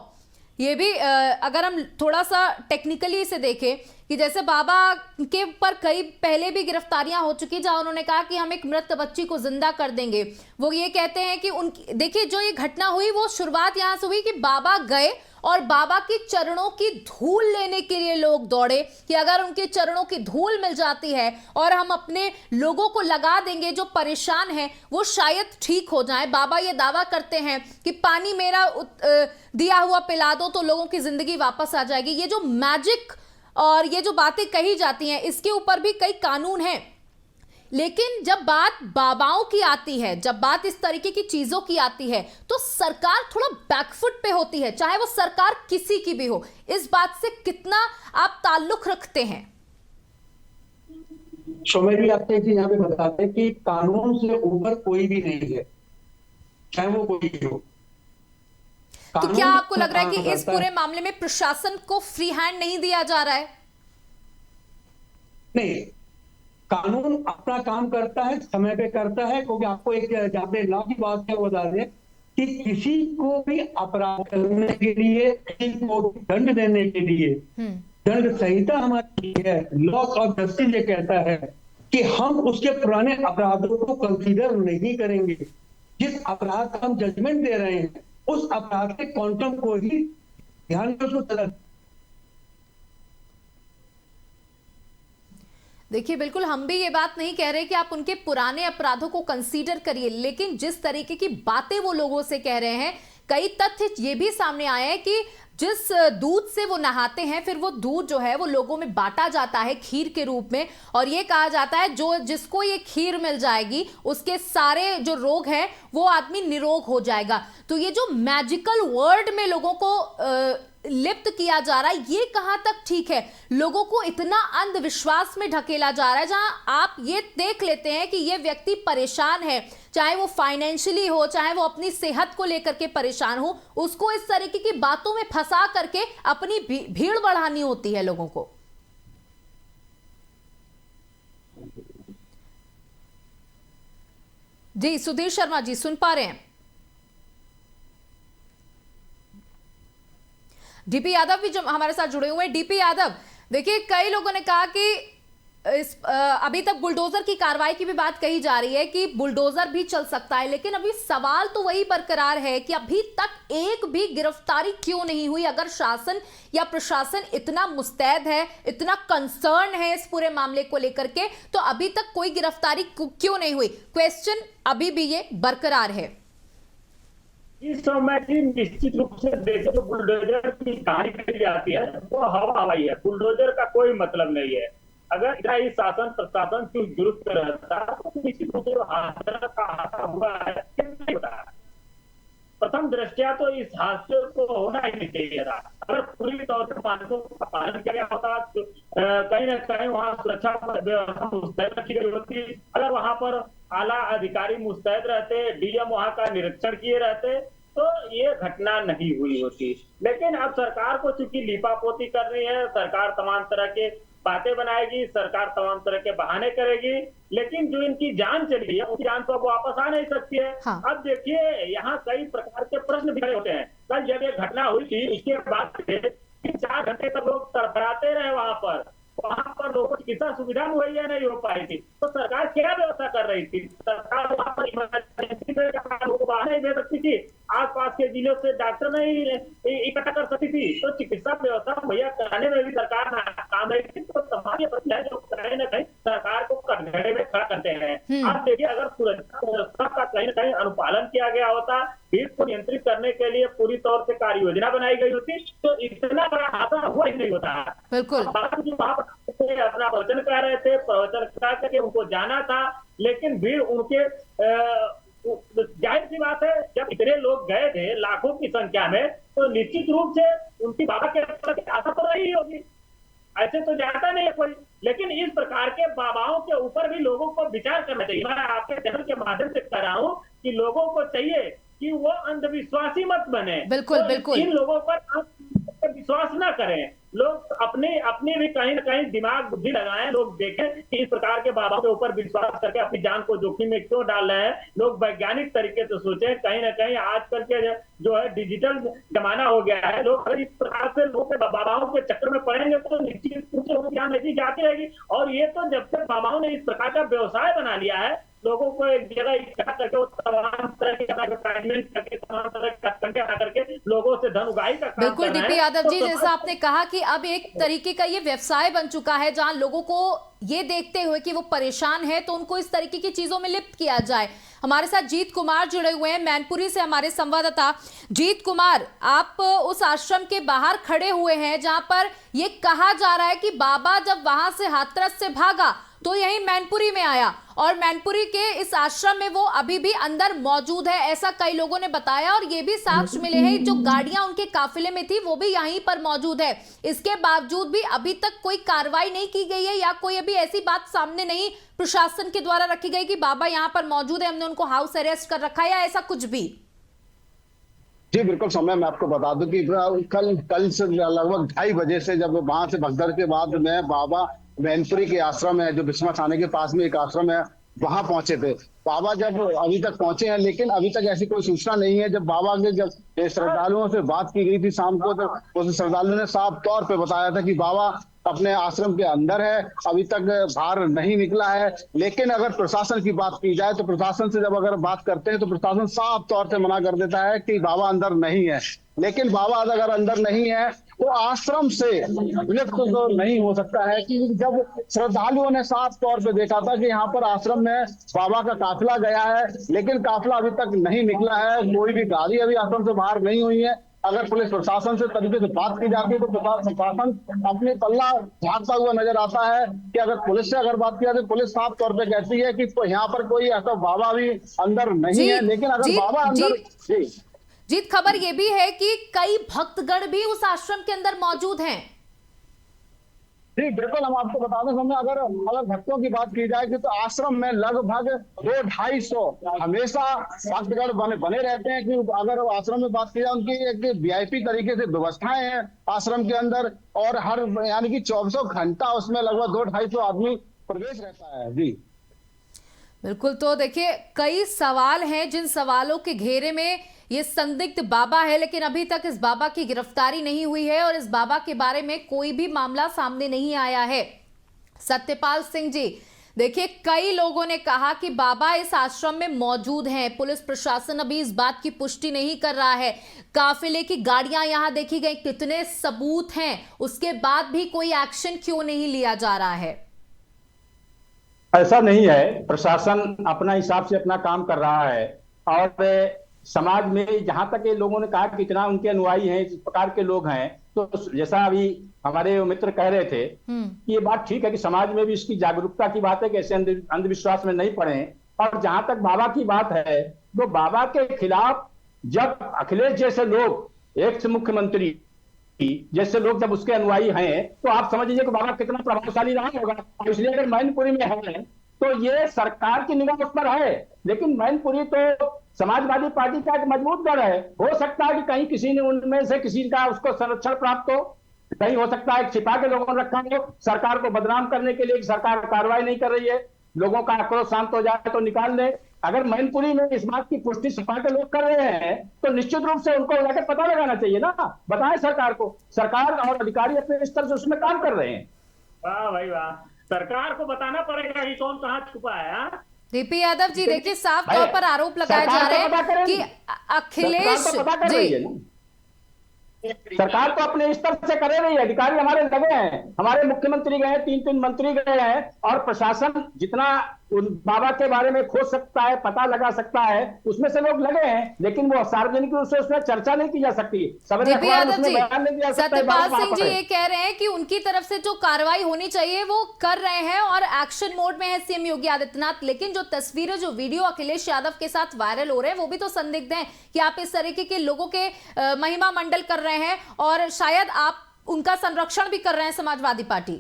ये भी अगर हम थोड़ा सा टेक्निकली इसे देखें कि जैसे बाबा के पर कई पहले भी गिरफ्तारियां हो चुकी, जहां उन्होंने कहा कि हम एक मृत बच्ची को जिंदा कर देंगे, वो ये कहते हैं कि उनकी, देखिए जो ये घटना हुई वो शुरुआत यहां से हुई कि बाबा गए और बाबा की चरणों की धूल लेने के लिए लोग दौड़े कि अगर उनके चरणों की धूल मिल जाती है और हम अपने लोगों को लगा देंगे जो परेशान हैं वो शायद ठीक हो जाएं। बाबा ये दावा करते हैं कि पानी मेरा दिया हुआ पिला दो तो लोगों की जिंदगी वापस आ जाएगी। ये जो मैजिक और ये जो बातें कही जाती हैं इसके ऊपर भी कई कानून हैं, लेकिन जब बात बाबाओं की आती है, जब बात इस तरीके की चीजों की आती है तो सरकार थोड़ा बैकफुट पे होती है, चाहे वो सरकार किसी की भी हो। इस बात से कितना आप ताल्लुक रखते हैं? सौम्य जी, आपसे एक चीज यहाँ पे बताते हैं कि कानून से ऊपर कोई भी नहीं है, चाहे वो कोई भी हो। तो क्या आपको लग रहा है कि इस पूरे मामले में प्रशासन को फ्री हैंड नहीं दिया जा रहा है? नहीं, कानून अपना काम करता है, समय पे करता है, क्योंकि आपको एक जहाँ पे लॉ की बात है वो बता दें कि किसी को भी अपराध करने के लिए, किसी को दंड देने के लिए दंड संहिता हमारी है, लॉ ऑफ जस्टिस ये कहता है कि हम उसके पुराने अपराधों को कंसीडर नहीं करेंगे। जिस अपराध का हम जजमेंट दे रहे हैं उस अपराध के क्वांटम को ही ध्यान में उसको सजा। देखिए बिल्कुल हम भी ये बात नहीं कह रहे कि आप उनके पुराने अपराधों को कंसीडर करिए, लेकिन जिस तरीके की बातें वो लोगों से कह रहे हैं, कई तथ्य ये भी सामने आए हैं कि जिस दूध से वो नहाते हैं फिर वो दूध जो है वो लोगों में बांटा जाता है खीर के रूप में, और ये कहा जाता है जो जिसको ये खीर मिल जाएगी उसके सारे जो रोग हैं वो आदमी निरोग हो जाएगा। तो ये जो मैजिकल वर्ड में लोगों को लिप्त किया जा रहा है, ये कहां तक ठीक है? लोगों को इतना अंधविश्वास में ढकेला जा रहा है, जहां आप ये देख लेते हैं कि ये व्यक्ति परेशान है, चाहे वो फाइनेंशियली हो, चाहे वो अपनी सेहत को लेकर के परेशान हो, उसको इस तरीके की बातों में फंसा करके अपनी भीड़ बढ़ानी होती है लोगों को। जी सुधीर शर्मा जी सुन पा रहे हैं? डीपी यादव भी जो हमारे साथ जुड़े हुए हैं। डीपी यादव, देखिए कई लोगों ने कहा कि अभी तक बुलडोजर की कार्रवाई की भी बात कही जा रही है कि बुलडोजर भी चल सकता है, लेकिन अभी सवाल तो वही बरकरार है कि अभी तक एक भी गिरफ्तारी क्यों नहीं हुई? अगर शासन या प्रशासन इतना मुस्तैद है, इतना कंसर्न है इस पूरे मामले को लेकर के, तो अभी तक कोई गिरफ्तारी क्यों नहीं हुई? क्वेश्चन अभी भी ये बरकरार है। इस समय की निश्चित रूप से देखें तो बुलडोजर की कहानी कही जाती है वो हवा हवाई है, बुलडोजर का कोई मतलब नहीं है। अगर इतना ही शासन प्रशासन क्यों दुरुस्त रहता तो निश्चित रूप से हादसा का हादसा हुआ है नहीं होता। प्रथम दृष्टया तो इस हादसे को होना ही नहीं चाहिए था। अगर पूरी तौर से मानकों का पालन किया गया होता तो कहीं ना कहीं वहाँ सुरक्षा व्यवस्था मुस्तैद रखी गई होती। अगर वहां पर आला अधिकारी मुस्तैद रहते, डीएम वहां का निरीक्षण किए रहते तो ये घटना नहीं हुई होती। लेकिन अब सरकार को चूंकि लीपापोती कर रही है, सरकार तमाम तरह के बातें बनाएगी, सरकार तमाम तरह के बहाने करेगी, लेकिन जो इनकी जान चली है उनकी जान तो अब वापस आ नहीं सकती है। हाँ। अब देखिए यहाँ कई प्रकार के प्रश्न भी खड़े होते हैं। कल जब ये घटना हुई थी उसके बाद 4 घंटे तक लोग तड़फड़ाते रहे वहां पर लोगों को चिकित्सा सुविधा मुहैया नहीं हो पाई थी, तो सरकार क्या व्यवस्था कर रही थी? सरकार वहां पर इमरजेंसी में लोगों को बाहर नहीं दे सकती थी, आसपास के जिलों से डॉक्टर नहीं इकट्ठा कर सकती थी, तो चिकित्सा व्यवस्था मुहैया कराने में भी सरकार नाकाम रही थी। तो तमाम ये प्रश्न है जो कहीं ना कहीं सरकार को कटघरे में खड़ा करते हैं। आप देखिए अगर सुरक्षा व्यवस्था का कहीं ना कहीं अनुपालन किया गया होता, भीड़ को नियंत्रित करने के लिए पूरी तौर से कार्य योजना बनाई गई होती तो इतना बड़ा हादसा हुआ ही नहीं होता। बिल्कुल अपना प्रवचन कर रहे थे, प्रवचन करके उनको जाना था, लेकिन भीड़ उनके जाहिर सी बात है जब इतने लोग गए थे लाखों की संख्या में, तो निश्चित रूप से उनकी बाबा के प्रति आशा तो रही होगी। ऐसे तो जाता नहीं है कोई, लेकिन इस प्रकार के बाबाओं के ऊपर भी लोगों को विचार करना चाहिए। मैं आपके चैनल के माध्यम से कह रहा हूँ कि लोगों को चाहिए कि वो अंधविश्वासी मत बने। बिल्कुल तो बिल्कुल इन लोगों पर विश्वास ना करें। लोग अपने भी कहीं ना कहीं दिमाग बुद्धि लगाएं, लोग देखें कि इस प्रकार के बाबा के ऊपर विश्वास करके अपनी जान को जोखिम में क्यों डाल रहे हैं। लोग वैज्ञानिक तरीके से सोचें। कहीं ना कहीं आजकल के जो है डिजिटल जमाना हो गया है, लोग अगर इस प्रकार से लोग बाबाओं के चक्कर में पड़ेंगे तो निश्चित रूप से उनकी जान ऐसी जाती रहेगी। और ये तो जब तक बाबाओं ने इस प्रकार का व्यवसाय बना लिया है, लोगों को एक जगह इकट्ठा करके तमाम तरह के एडवर्टाइजमेंट करके तमाम तरह के कंटेंट बना करके लोगों से धन उगाही का काम बिल्कुल डीपी यादव जी, जैसा आपने कहा कि अब एक तरीके का ये व्यवसाय बन चुका है जहां लोगों को ये देखते हुए कि वो परेशान है तो उनको इस तरीके की चीजों में लिप्त किया जाए। हमारे साथ जीत कुमार जुड़े हुए हैं मैनपुरी से, हमारे संवाददाता। जीत कुमार, आप उस आश्रम के बाहर खड़े हुए हैं जहां पर ये कहा जा रहा है कि बाबा जब वहां से हाथरस से भागा तो यही मैनपुरी में आया और मैनपुरी के इस आश्रम में वो अभी भी अंदर मौजूद है, ऐसा कई लोगों ने बताया। और ये भी साक्ष्य मिले हैं जो गाड़ियां उनके काफिले में थी वो भी यहीं पर मौजूद है। इसके बावजूद भी अभी तक कोई कार्रवाई नहीं की गई है या कोई अभी ऐसी बात सामने नहीं प्रशासन के द्वारा रखी गई कि बाबा यहाँ पर मौजूद है, हमने उनको हाउस अरेस्ट कर रखा है या ऐसा कुछ भी? जी बिल्कुल समय मैं आपको बता दूं कि कल से लगभग 2:30 बजे से जब वहां से भगदड़ के बाद में बाबा मैनपुरी के आश्रम है जो बिस्मा थाने के पास में एक आश्रम है वहां पहुंचे थे। बाबा जब अभी तक पहुंचे हैं, लेकिन अभी तक ऐसी कोई सूचना नहीं है। जब बाबा के जब श्रद्धालुओं से बात की गई थी शाम को, तो उस श्रद्धालु ने साफ तौर पे बताया था कि बाबा अपने आश्रम के अंदर है, अभी तक बाहर नहीं निकला है। लेकिन अगर प्रशासन की बात की जाए तो प्रशासन से जब अगर बात करते हैं तो प्रशासन साफ तौर से मना कर देता है कि बाबा अंदर नहीं है। लेकिन बाबा अगर अंदर नहीं है तो आश्रम से विलुप्त तो नहीं हो सकता है कि जब श्रद्धालुओं ने साफ तौर पे देखा था कि यहाँ पर आश्रम में बाबा का काफिला गया है, लेकिन काफिला अभी तक नहीं निकला है, कोई भी गाड़ी अभी आश्रम से बाहर नहीं हुई है। अगर पुलिस प्रशासन से तरीके से बात की जाती है तो प्रशासन अपने पल्ला झांकता हुआ नजर आता है कि अगर पुलिस से अगर बात किया तो पुलिस साफ तौर पे कहती है कि तो यहाँ पर कोई ऐसा बाबा भी अंदर नहीं है। लेकिन अगर बाबा अंदर जीत, खबर ये भी है कि कई भक्तगण भी उस आश्रम के अंदर मौजूद हैं। जी बिल्कुल, हम आपको बता दें समय अगर भक्तों की बात की जाए तो आश्रम में लगभग 200-250 हमेशा भक्तगण बने रहते हैं। कि अगर आश्रम में बात की जाए उनकी एक वीआईपी तरीके से व्यवस्थाएं हैं आश्रम के अंदर, और हर यानी कि 24 घंटा उसमें लगभग 200-250 आदमी प्रवेश रहता है। जी बिल्कुल, तो देखिए कई सवाल हैं जिन सवालों के घेरे में ये संदिग्ध बाबा है, लेकिन अभी तक इस बाबा की गिरफ्तारी नहीं हुई है और इस बाबा के बारे में कोई भी मामला सामने नहीं आया है। सत्यपाल सिंह जी, देखिए कई लोगों ने कहा कि बाबा इस आश्रम में मौजूद हैं, पुलिस प्रशासन अभी इस बात की पुष्टि नहीं कर रहा है। काफिले की गाड़ियां यहां देखी गई, कितने सबूत हैं, उसके बाद भी कोई एक्शन क्यों नहीं लिया जा रहा है? ऐसा नहीं है, प्रशासन अपना हिसाब से अपना काम कर रहा है। और समाज में जहां तक ये लोगों ने कहा कि इतना उनके अनुयायी हैं, इस प्रकार के लोग हैं, तो जैसा अभी हमारे मित्र कह रहे थे कि ये बात ठीक है कि समाज में भी इसकी जागरूकता की बात है कि ऐसे अंधविश्वास में नहीं पड़े। और जहां तक बाबा की बात है तो बाबा के खिलाफ जब अखिलेश जैसे लोग, एक्स मुख्यमंत्री जैसे लोग जब उसके अनुयायी हैं, तो आप समझ लीजिए कि बाबा कितना प्रभावशाली रहा होगा। और इसलिए अगर मैनपुरी में है तो ये सरकार की निगाह उस पर है, लेकिन मैनपुरी तो समाजवादी पार्टी का एक मजबूत गढ़ है। हो सकता है कि कहीं किसी ने उनमें से किसी का उसको संरक्षण प्राप्त हो, कहीं हो सकता है छिपा के लोगों ने रखा हो सरकार को बदनाम करने के लिए कि सरकार कार्रवाई नहीं कर रही है, लोगों का आक्रोश शांत हो जाए तो निकाल दे। अगर मैनपुरी में इस बात की पुष्टि सपा के लोग कर रहे हैं तो निश्चित रूप से उनको जाकर पता लगाना चाहिए ना, बताएं सरकार को। सरकार और अधिकारी अपने स्तर से उसमें काम कर रहे हैं। वाह भाई वाह, सरकार को बताना पड़ेगा कि कौन कहाँ छुपा है। डीपी यादव जी, देखिए साफ तौर पर आरोप लगाए जा रहे हैं कि अखिलेश जी, सरकार तो अपने स्तर से करे रही है, अधिकारी हमारे लगे हैं, हमारे मुख्यमंत्री गए हैं, 3 मंत्री गए हैं, और प्रशासन जितना उन बाबा के बारे में खोज सकता है, पता लगा सकता है, उसमें से लोग लगे हैं। लेकिन वो सार्वजनिक रूप से उसमें चर्चा नहीं की जा सकती। सत्यपाल सिंह जी ये कह रहे हैं कि उनकी तरफ से जो कार्रवाई होनी चाहिए वो कर रहे हैं और एक्शन मोड में है सीएम योगी आदित्यनाथ। लेकिन जो तस्वीरें, जो वीडियो अखिलेश यादव के साथ वायरल हो रहे हैं वो भी तो संदिग्ध हैं कि आप इस तरीके के लोगों के महिमा मंडल कर रहे हैं और शायद आप उनका संरक्षण भी कर रहे हैं समाजवादी पार्टी।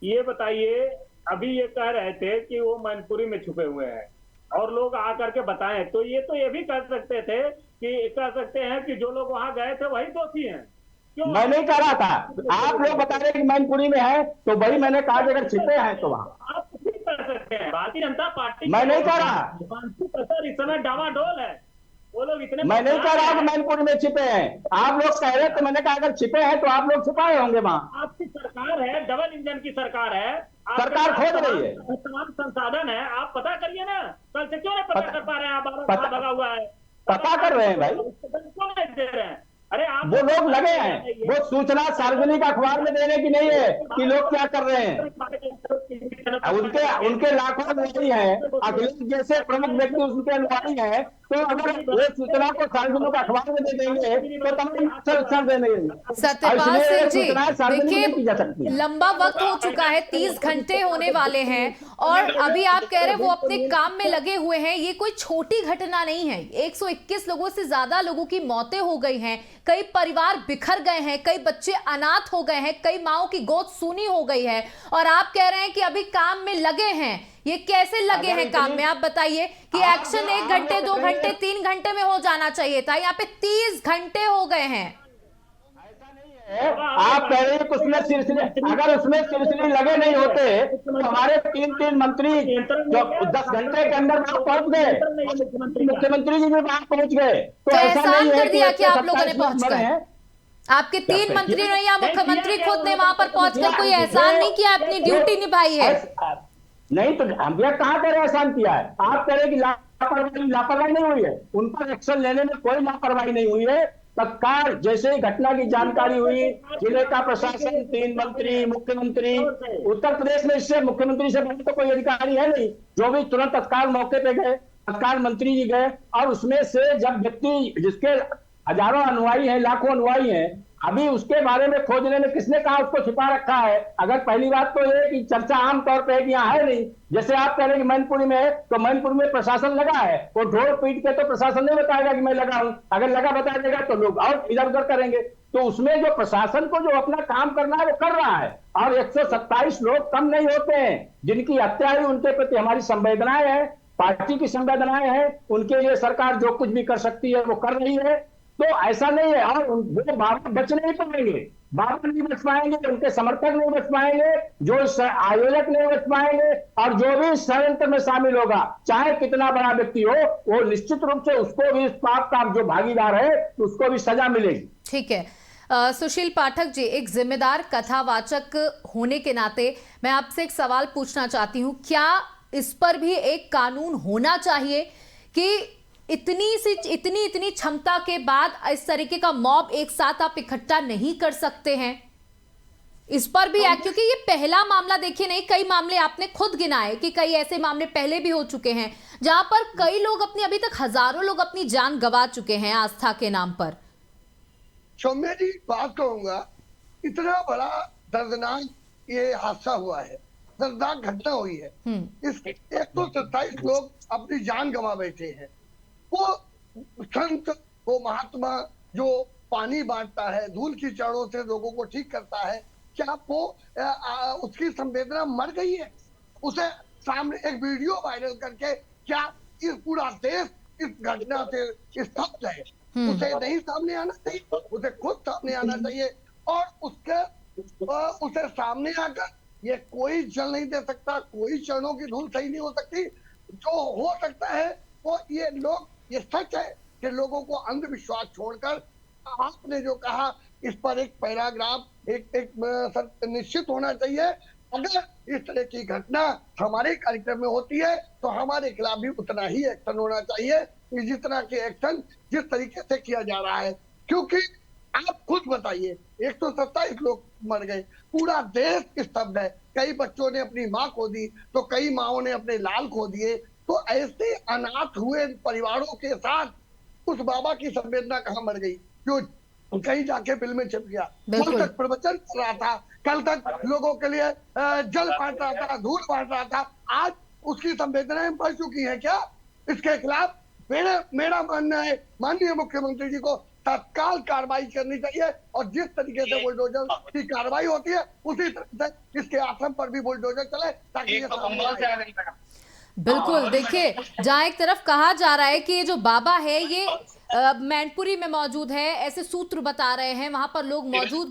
ये बताइए, अभी ये कह रहे थे कि वो मैनपुरी में छुपे हुए हैं और लोग आकर के बताएं, तो ये भी कह सकते थे कि कह सकते हैं कि जो लोग वहां गए थे वही दोषी हैं। क्यों? मैं नहीं कह रहा था, आप लोग बता रहे कि मैनपुरी में है, तो वही मैंने कहा अगर छिपे हैं तो वहां आप कुछ कर सकते हैं। भारतीय जनता पार्टी मैं नहीं कह रहा, इस समय डावाडोल है, वो लोग इतने, मैं नहीं कह रहा कि मैनपुरी में छिपे हैं। आप लोग कह रहे तो मैंने कहा अगर छिपे हैं तो आप लोग छुपाए होंगे वहां। आपकी सरकार है, डबल इंजन की सरकार है, सरकार खोज रही है, तमाम संसाधन है, आप पता करिए ना। कल से क्यों नहीं पता कर पा रहे हैं? आप भगा हुआ है, पता कर रहे हैं भाई, क्यों नहीं दे रहे हैं? अरे आप वो लोग लगे हैं, वो सूचना सार्वजनिक अखबार में देने की नहीं है कि लोग क्या कर रहे हैं। उनके लाखों अनुयायी हैं, अखिलेश जैसे प्रमुख व्यक्ति उनके अनुयायी हैं, तो अगर वो सूचना को सार्वजनिक अखबार में दे देंगे तो तमाम संरक्षण देंगे। सत्यपाल सिंह जी, देखिए लंबा वक्त हो चुका है, 30 घंटे होने वाले हैं और अभी आप कह रहे हैं वो अपने काम में लगे हुए हैं। ये कोई छोटी घटना नहीं है, 121 लोगों से ज्यादा लोगों की मौतें हो गई हैं, कई परिवार बिखर गए हैं, कई बच्चे अनाथ हो गए हैं, कई माओं की गोद सूनी हो गई है और आप कह रहे हैं कि अभी काम में लगे हैं। ये कैसे लगे हैं काम में? आप बताइए कि एक्शन 1 घंटे 2 घंटे 3 घंटे में हो जाना चाहिए था, यहाँ पे 30 घंटे हो गए हैं। आप कह रहे हैं कि उसमें सिलसिले, अगर उसमें सिलसिले लगे नहीं होते तो हमारे 3 मंत्री जो 10 घंटे के अंदर वहां पहुंच गए, मुख्यमंत्री जी भी वहां पहुंच गए। तो ऐसा एहसान नहीं है कर दिया कि आप लोगों ने 127 लोग पहुंच मरे गए। हैं। आपके 3 मंत्री ने या मुख्यमंत्री खुद ने वहां पर पहुंचकर कोई एहसान नहीं किया, अपनी ड्यूटी निभाई है। नहीं तो हम यह कहां कह रहे एहसान किया है? आप कह रहे कि लापरवाही नहीं हुई है, उन पर एक्शन लेने में कोई लापरवाही नहीं हुई है। तत्काल जैसे ही घटना की जानकारी हुई, जिले का प्रशासन, 3 मंत्री, मुख्यमंत्री, उत्तर प्रदेश में इससे मुख्यमंत्री से बड़े तो कोई अधिकारी है नहीं, जो भी तुरंत तत्काल मौके पे गए, तत्काल मंत्री जी गए। और उसमें से जब व्यक्ति जिसके हजारों अनुयायी हैं, लाखों अनुयायी हैं, अभी उसके बारे में खोजने में किसने कहा उसको छिपा रखा है? अगर पहली बात तो ये कि चर्चा आम तौर पे है कि यहाँ है नहीं, जैसे आप कह रहे हैं कि मैनपुरी में है, तो मैनपुरी में प्रशासन लगा है, वो ढोल पीट के तो प्रशासन नहीं बताएगा कि मैं लगा हूं। अगर लगा बता देगा तो लोग और इधर उधर करेंगे। तो उसमें जो प्रशासन को जो अपना काम करना है वो कर रहा है। और 127 लोग कम नहीं होते हैं जिनकी हत्या हुई, उनके प्रति हमारी संवेदनाएं हैं, पार्टी की संवेदनाएं हैं, उनके लिए सरकार जो कुछ भी कर सकती है वो कर रही है। तो ऐसा नहीं है। और वो बाबा बच नहीं पाएंगे, बाबा नहीं बच पाएंगे, उनके समर्थक नहीं बच पाएंगे, जो आयोजक नहीं बच पाएंगे, और जो भी षड्यंत्र में शामिल होगा, चाहे कितना बड़ा व्यक्ति हो, वो निश्चित रूप से उसको भी इस पाप का जो भागीदार है उसको भी सजा मिलेगी। ठीक है। सुशील पाठक जी, एक जिम्मेदार कथावाचक होने के नाते मैं आपसे एक सवाल पूछना चाहती हूँ, क्या इस पर भी एक कानून होना चाहिए कि इतनी क्षमता के बाद इस तरीके का मॉब एक साथ आप इकट्ठा नहीं कर सकते हैं? इस पर भी क्योंकि ये पहला मामला देखिए नहीं, कई मामले आपने खुद गिनाए कि कई ऐसे मामले पहले भी हो चुके हैं जहां पर कई लोग अभी तक हजारों लोग अपनी जान गंवा चुके हैं आस्था के नाम पर। सौम्या जी, बात कहूंगा, इतना बड़ा दर्दनाक ये हादसा हुआ है, दर्दनाक घटना हुई है, इसके 127 लोग अपनी जान गंवा बैठे हैं। वो संत, वो महात्मा जो पानी बांटता है, धूल की चरणों से लोगों को ठीक करता है, क्या वो उसकी संवेदना मर गई है? उसे सामने एक वीडियो वायरल करके क्या इस पूरा देश इस घटना से स्तब्ध है? उसे नहीं सामने आना चाहिए, उसे खुद सामने आना चाहिए। और उसे सामने आकर ये कोई जल नहीं दे सकता, कोई चरणों की धूल सही नहीं हो सकती। जो हो सकता है वो ये लोग, ये सच है कि लोगों को अंधविश्वास छोड़कर, आपने जो कहा इस पर एक पैराग्राफ एक निश्चित होना चाहिए। अगर इस तरह की घटना हमारे कार्यक्रम में होती है तो हमारे खिलाफ भी उतना ही एक्शन होना चाहिए जितना कि एक्शन जिस तरीके से किया जा रहा है। क्योंकि आप खुद बताइए, 127 लोग मर गए, पूरा देश स्तब्ध है। कई बच्चों ने अपनी माँ खो दी, तो कई माओं ने अपने लाल खो दिए। तो ऐसे अनाथ हुए परिवारों के साथ उस बाबा की संवेदना कहाँ मर गई जो कहीं जाके बिल में छिप गया? कल तक प्रवचन कर रहा था, कल तक लोगों के लिए जल बांट रहा था, धूल बांट रहा था, आज उसकी संवेदनाएं मर चुकी हैं क्या? इसके खिलाफ मेरा मानना है माननीय मुख्यमंत्री जी को तत्काल कार्रवाई करनी चाहिए। और जिस तरीके से बुलडोजर की कार्रवाई होती है उसी तरह से इसके आश्रम पर भी बुलडोजर चले ताकि ये बिल्कुल। देखिए, जहां एक तरफ कहा जा रहा है कि ये जो बाबा है ये मैनपुरी में मौजूद है, ऐसे सूत्र बता रहे हैं, वहां पर लोग मौजूद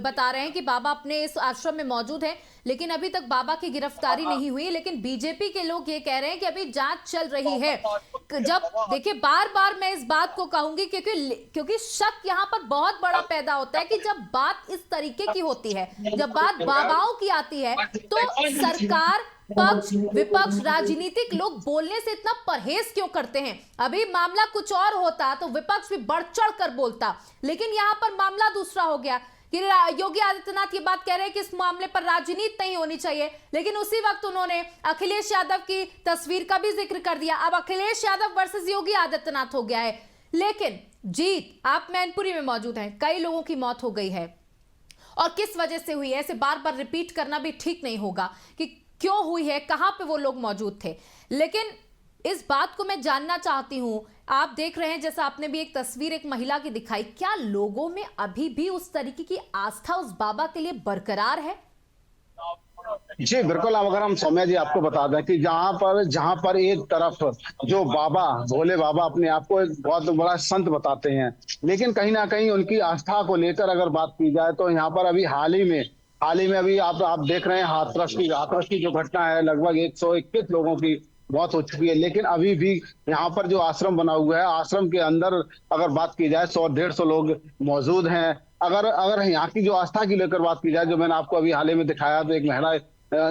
बता रहे हैं कि बाबा अपने इस आश्रम में मौजूद है, लेकिन अभी तक बाबा की गिरफ्तारी नहीं हुई। लेकिन बीजेपी के लोग ये कह रहे हैं कि अभी जांच चल रही है। जब देखिए, बार बार मैं इस बात को कहूंगी क्योंकि शक यहाँ पर बहुत बड़ा पैदा होता है कि जब बात इस तरीके की होती है, जब बात बाबाओं की आती है, तो सरकार, पक्ष, विपक्ष, राजनीतिक लोग बोलने से इतना परहेज क्यों करते हैं? अभी मामला कुछ और होता तो विपक्ष भी बढ़ चढ़ कर बोलता, लेकिन यहाँ पर मामला दूसरा हो गया कि योगी आदित्यनाथ ये बात कह रहे हैं कि इस मामले पर राजनीति नहीं होनी चाहिए, लेकिन उसी वक्त उन्होंने अखिलेश यादव की तस्वीर का भी जिक्र कर दिया। अब अखिलेश यादव वर्सेस योगी आदित्यनाथ हो गया है। लेकिन जीत, आप मैनपुरी में मौजूद हैं, कई लोगों की मौत हो गई है, और किस वजह से हुई है ऐसे बार बार रिपीट करना भी ठीक नहीं होगा कि क्यों हुई है, कहां पे वो लोग मौजूद थे। लेकिन इस बात को मैं जानना चाहती हूं, आप देख रहे हैं जैसा आपने भी एक तस्वीर एक महिला की दिखाई, क्या लोगों में अभी भी उस तरीके की आस्था उस बाबा के लिए बरकरार है? जी बिल्कुल। अब अगर हम सौम्या जी आपको बता दें कि जहां पर एक तरफ जो बाबा भोले बाबा अपने आप को एक बहुत बड़ा संत बताते हैं, लेकिन कहीं ना कहीं उनकी आस्था को लेकर अगर बात की जाए तो यहाँ पर अभी हाल ही में अभी आप देख रहे हैं हाथरस की जो घटना है, लगभग 121 लोगों की मौत हो चुकी है। लेकिन अभी भी यहाँ पर जो आश्रम बना हुआ है, आश्रम के अंदर अगर बात की जाए 100-150 लोग मौजूद हैं। अगर अगर यहाँ की जो आस्था की लेकर बात की जाए, जो मैंने आपको अभी हाल ही में दिखाया, तो एक महिला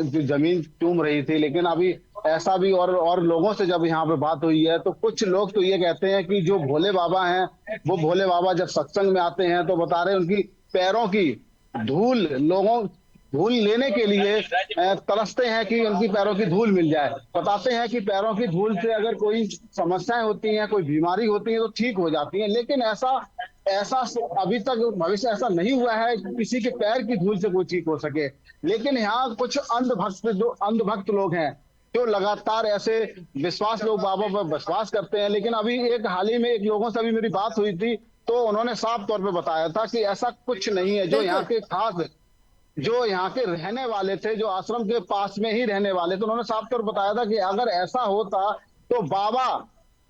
जो जमीन चूम रही थी। लेकिन अभी ऐसा भी और लोगों से जब यहाँ पे बात हुई है तो कुछ लोग तो ये कहते हैं कि जो भोले बाबा हैं, वो भोले बाबा जब सत्संग में आते हैं तो बता रहे हैं उनकी पैरों की धूल लेने के लिए तरसते हैं कि उनकी पैरों की धूल मिल जाए। बताते हैं कि पैरों की धूल से अगर कोई समस्याएं होती हैं, कोई बीमारी होती है तो ठीक हो जाती है। लेकिन ऐसा ऐसा अभी तक भविष्य ऐसा नहीं हुआ है कि किसी के पैर की धूल से कोई ठीक हो सके। लेकिन यहाँ कुछ अंधभक्त लोग हैं जो लगातार ऐसे लोग बाबा पर विश्वास करते हैं। लेकिन अभी एक हाल ही में एक लोगों से अभी मेरी बात हुई थी तो उन्होंने साफ तौर पे बताया था कि ऐसा कुछ नहीं है। जो यहाँ के रहने वाले थे, जो आश्रम के पास में ही रहने वाले थे, उन्होंने साफ तौर बताया था कि अगर ऐसा होता तो बाबा,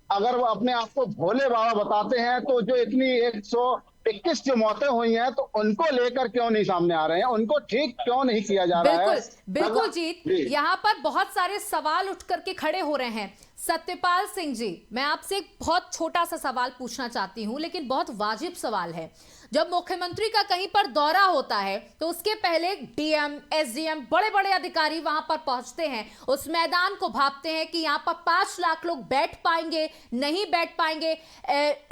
अगर वो अपने आप को भोले बाबा बताते हैं तो जो इतनी 121 जो मौतें हुई हैं तो उनको लेकर क्यों नहीं सामने आ रहे हैं, उनको ठीक क्यों नहीं किया जा रहा है। बिल्कुल जीत, यहाँ पर बहुत सारे सवाल उठ करके खड़े हो रहे हैं। सत्यपाल सिंह जी, मैं आपसे एक बहुत छोटा सा सवाल पूछना चाहती हूं, लेकिन बहुत वाजिब सवाल है। जब मुख्यमंत्री का कहीं पर दौरा होता है तो उसके पहले डीएम, एसडीएम, बड़े बड़े अधिकारी वहां पर पहुंचते हैं, उस मैदान को भांपते हैं कि यहाँ पर 5 लाख लोग बैठ पाएंगे, नहीं बैठ पाएंगे,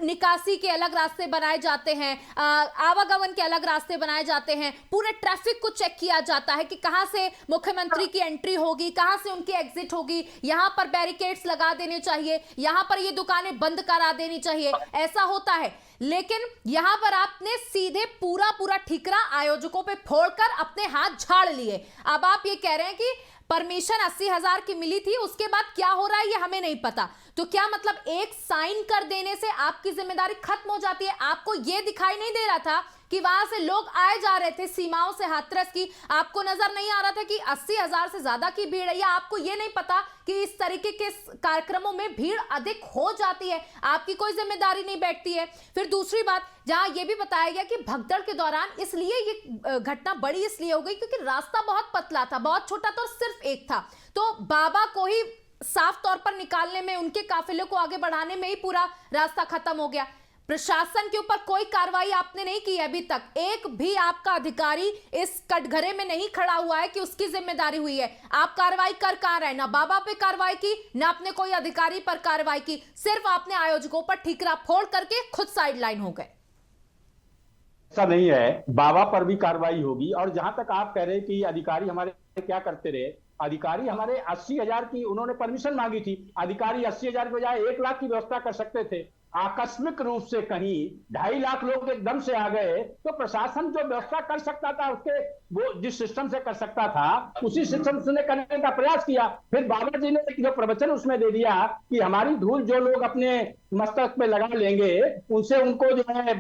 निकासी के अलग रास्ते बनाए जाते हैं, आवागमन के अलग रास्ते बनाए जाते हैं, पूरे ट्रैफिक को चेक किया जाता है कि कहां से मुख्यमंत्री की एंट्री होगी, कहां से उनकी एग्जिट होगी, यहां पर बैरिकेड्स लगा देने चाहिए, यहां पर ये दुकानें बंद करा देनी चाहिए, ऐसा होता है। लेकिन यहां पर आपने सीधे पूरा ठीकरा आयोजकों पे फोड़कर अपने हाथ झाड़ लिए। अब आप ये कह रहे हैं कि परमिशन 80,000 की मिली थी, उसके बाद क्या हो रहा है ये हमें नहीं पता। तो क्या मतलब एक साइन कर देने से आपकी जिम्मेदारी खत्म हो जाती है? आपको ये दिखाई नहीं दे रहा था कि वहां से लोग आए जा रहे थे सीमाओं से हाथरस की? आपको नजर नहीं आ रहा था कि 80,000 से ज्यादा की भीड़ है? या आपको ये नहीं पता कि इस तरीके के कार्यक्रमों में भीड़ अधिक हो जाती है? आपकी कोई जिम्मेदारी नहीं बैठती है। फिर दूसरी बात, जहां यह भी बताया गया कि भगदड़ के दौरान इसलिए ये घटना बड़ी इसलिए हो गई क्योंकि रास्ता बहुत पतला था, बहुत छोटा था और सिर्फ एक था। तो बाबा को ही साफ तौर पर निकालने में, उनके काफिले को आगे बढ़ाने में ही पूरा रास्ता खत्म हो गया। प्रशासन के ऊपर कोई कार्रवाई आपने नहीं की अभी तक। एक भी आपका अधिकारी इस कटघरे में नहीं खड़ा हुआ है कि उसकी जिम्मेदारी हुई है। आप कार्रवाई कर कहां रहे? ना बाबा पे कार्रवाई की, ना आपने कोई अधिकारी पर कार्रवाई की, सिर्फ आपने आयोजकों पर ठीकरा फोड़ करके खुद साइडलाइन हो गए। ऐसा नहीं है, बाबा पर भी कार्रवाई होगी। और जहां तक आप कह रहे हैं कि अधिकारी हमारे क्या करते रहे, अधिकारी हमारे 80,000 की उन्होंने परमिशन मांगी थी। अधिकारी 80,000 के बजाय 1 लाख की व्यवस्था कर सकते थे। आकस्मिक रूप से कहीं 2.5 लाख लोग एकदम से आ गए तो प्रशासन जो व्यवस्था कर सकता था, उसके वो जिस सिस्टम से कर सकता था उसी सिस्टम से करने का प्रयास किया। फिर बाबा जी ने जो प्रवचन उसमें दे दिया कि हमारी धूल जो लोग अपने मस्तक पे लगा लेंगे उनसे उनको जो है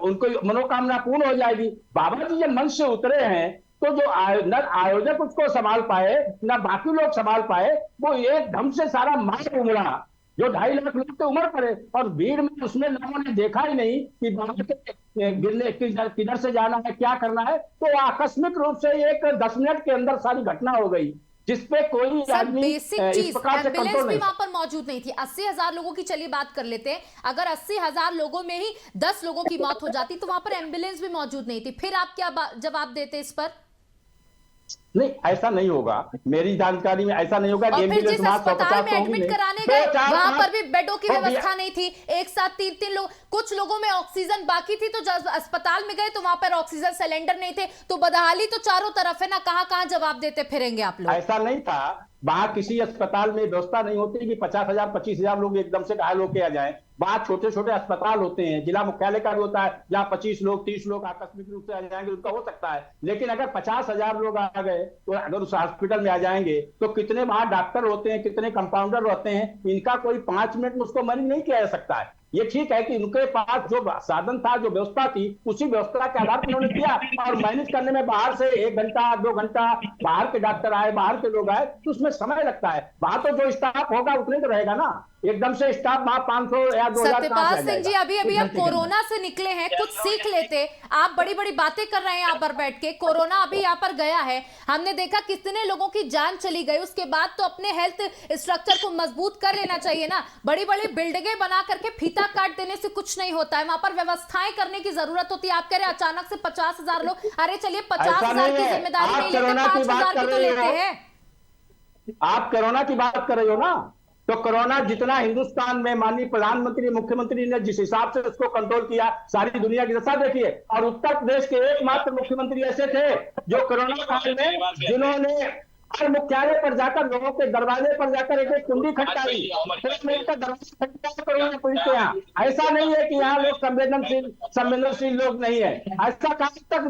उनको मनोकामना पूर्ण हो जाएगी। बाबा जी जब मंच से उतरे हैं तो जो न आयोजक उसको संभाल पाए, न बाकी लोग संभाल पाए, वो एकदम से सारा मार उमड़ा जो 2.5 लाख लोग तो उमड़ पड़े। और भीड़ में उसमें लोगों ने देखा ही नहीं कि बाबा के गिरने किधर से जाना है, क्या करना है। तो आकस्मिक रूप से एक 10 मिनट के अंदर सारी घटना हो गई जिसपे कोई आदमी बेसिक चीज एम्बुलेंस भी वहां पर मौजूद नहीं थी। 80,000 लोगों की चलिए बात कर लेते हैं, अगर 80,000 लोगों में ही 10 लोगों की मौत हो जाती तो वहां पर एम्बुलेंस भी मौजूद नहीं थी। फिर आप क्या जवाब देते इस पर? नहीं, ऐसा नहीं होगा, मेरी जानकारी में ऐसा नहीं होगा। और फिर जिस अस्पताल में एडमिट कराने गए वहां पर भी बेडों की व्यवस्था नहीं थी। एक साथ 3-3 लोग, कुछ लोगों में ऑक्सीजन बाकी थी तो जब अस्पताल में गए तो वहां पर ऑक्सीजन सिलेंडर नहीं थे। तो बदहाली तो चारों तरफ है ना, कहां जवाब देते फिरेंगे आप लोग? ऐसा नहीं था, वहां किसी अस्पताल में व्यवस्था नहीं होती कि 50,000 25,000 लोग एकदम से घायल होके आ जाए। वहाँ छोटे छोटे अस्पताल होते हैं, जिला मुख्यालय का भी होता है, जहाँ 25 लोग 30 लोग आकस्मिक रूप से आ जाएंगे, उनका हो सकता है। लेकिन अगर 50,000 लोग आ गए तो अगर उस हॉस्पिटल में आ जाएंगे तो कितने वहां डॉक्टर होते हैं, कितने कंपाउंडर होते हैं, इनका कोई 5 मिनट में उसको मरीज नहीं किया जा सकता है। ये ठीक है कि उनके पास जो साधन था, जो व्यवस्था थी, उसी व्यवस्था के आधार पर उन्होंने किया, और मैनेज करने में बाहर से 1 घंटा 2 घंटा बाहर के डॉक्टर आए, बाहर के लोग आए, तो उसमें समय लगता है। वहां तो जो स्टाफ होगा उतने तो रहेगा ना, एकदम से स्टाफ वहां 500 या 2000। सत्यपाल सिंह जी, अभी अभी आप कोरोना से निकले हैं, कुछ सीख लेते। आप बड़ी बड़ी बातें कर रहे हैं यहाँ पर बैठ के। कोरोना अभी यहाँ पर गया है, हमने देखा कितने लोगों की जान चली गई, उसके बाद तो अपने हेल्थ स्ट्रक्चर को मजबूत कर लेना चाहिए ना। बड़ी बड़ी बिल्डिंगें बना करके फीता काट देने से कुछ नहीं होता है, वहां पर व्यवस्थाएं करने की जरूरत होती है। आप कह रहे हैं अचानक से 50,000 लोग, अरे चलिए 50,000 की जिम्मेदारी नहीं लेते, 5,000 की तो लेते हैं। आप कोरोना की बात कर रहे हो ना, तो कोरोना जितना हिंदुस्तान में माननीय प्रधानमंत्री मुख्यमंत्री ने जिस हिसाब से उसको कंट्रोल किया, सारी दुनिया की दशा देखिए। और उत्तर प्रदेश के एकमात्र मुख्यमंत्री ऐसे थे जो कोरोना काल में जिन्होंने हर मुख्यालय पर जाकर, लोगों के दरवाजे पर जाकर एक एक कुंडी खटकाई, ऐसा नहीं है कि यहाँ लोग संवेदनशील लोग नहीं है। ऐसा कहां तक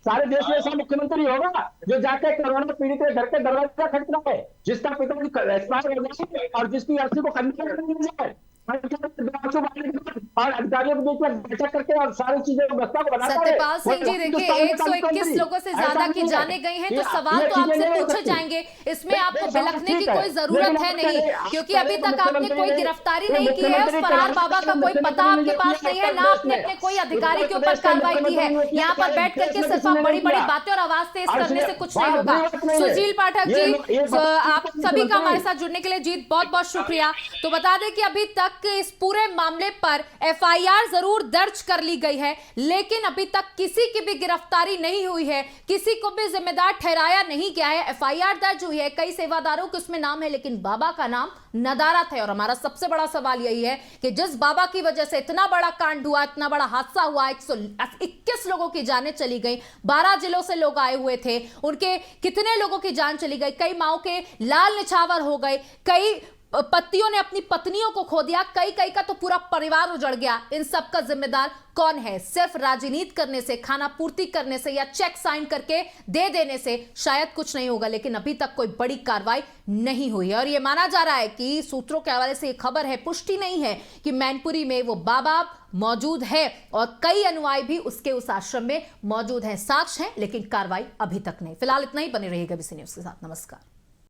सारे देश में ऐसा मुख्यमंत्री होगा जो जाके कोरोना पीड़ित के घर के दरवाजा खटका है, जिसका पिता एक्सपायर हो जाए और जिसकी अर्थी को कंट्रोल जाए, और अधिकारियों के बीच में बैठक करके और सारी चीजें व्यवस्था को बनाता है। सत्यपाल सिंह जी, देखिए 121 लोगों से ज्यादा की जाने गई हैं, तो सवाल तो आपसे पूछे जाएंगे, इसमें आपको बिलखने की कोई जरूरत है नहीं, क्योंकि अभी तक आपने कोई गिरफ्तारी नहीं की है, उस फरार बाबा का कोई पता आपके पास नहीं है, ना आपने अपने कोई अधिकारी के ऊपर कार्रवाई की है। यहाँ पर बैठ करके सिर्फ आप बड़ी बड़ी बातें और आवाज तेज करने से कुछ नहीं होगा। सुशील पाठक जी, आप सभी का हमारे साथ जुड़ने के लिए जीत बहुत बहुत शुक्रिया। तो बता दें कि अभी तक इस पूरे मामले पर एफआईआर जरूर दर्ज कर ली गई है, लेकिन अभी तक किसी की भी गिरफ्तारी नहीं हुई है, किसी को भी जिम्मेदार ठहराया नहीं गया है। एफआईआर दर्ज हुई है, कई सेवादारों के उसमें नाम है, लेकिन बाबा का नाम नदारत है। और हमारा सबसे बड़ा सवाल यही है कि जिस बाबा की वजह से इतना बड़ा कांड हुआ, इतना बड़ा हादसा हुआ, 121 लोगों की जानें चली गई, 12 जिलों से लोग आए हुए थे, उनके कितने लोगों की जान चली गई, कई माओं के लाल निछावर हो गए, कई पतियों ने अपनी पत्नियों को खो दिया, कई का तो पूरा परिवार उजड़ गया। इन सब का जिम्मेदार कौन है? सिर्फ राजनीति करने से, खाना पूर्ति करने से या चेक साइन करके दे देने से शायद कुछ नहीं होगा, लेकिन अभी तक कोई बड़ी कार्रवाई नहीं हुई है। और यह माना जा रहा है कि सूत्रों के हवाले से यह खबर है, पुष्टि नहीं है, कि मैनपुरी में वो बाबा मौजूद है और कई अनुयायी भी उसके उस आश्रम में मौजूद हैं। साक्ष्य हैं, लेकिन कार्रवाई अभी तक नहीं। फिलहाल इतना ही, बने रहिएगा ABC न्यूज़ के साथ। नमस्कार।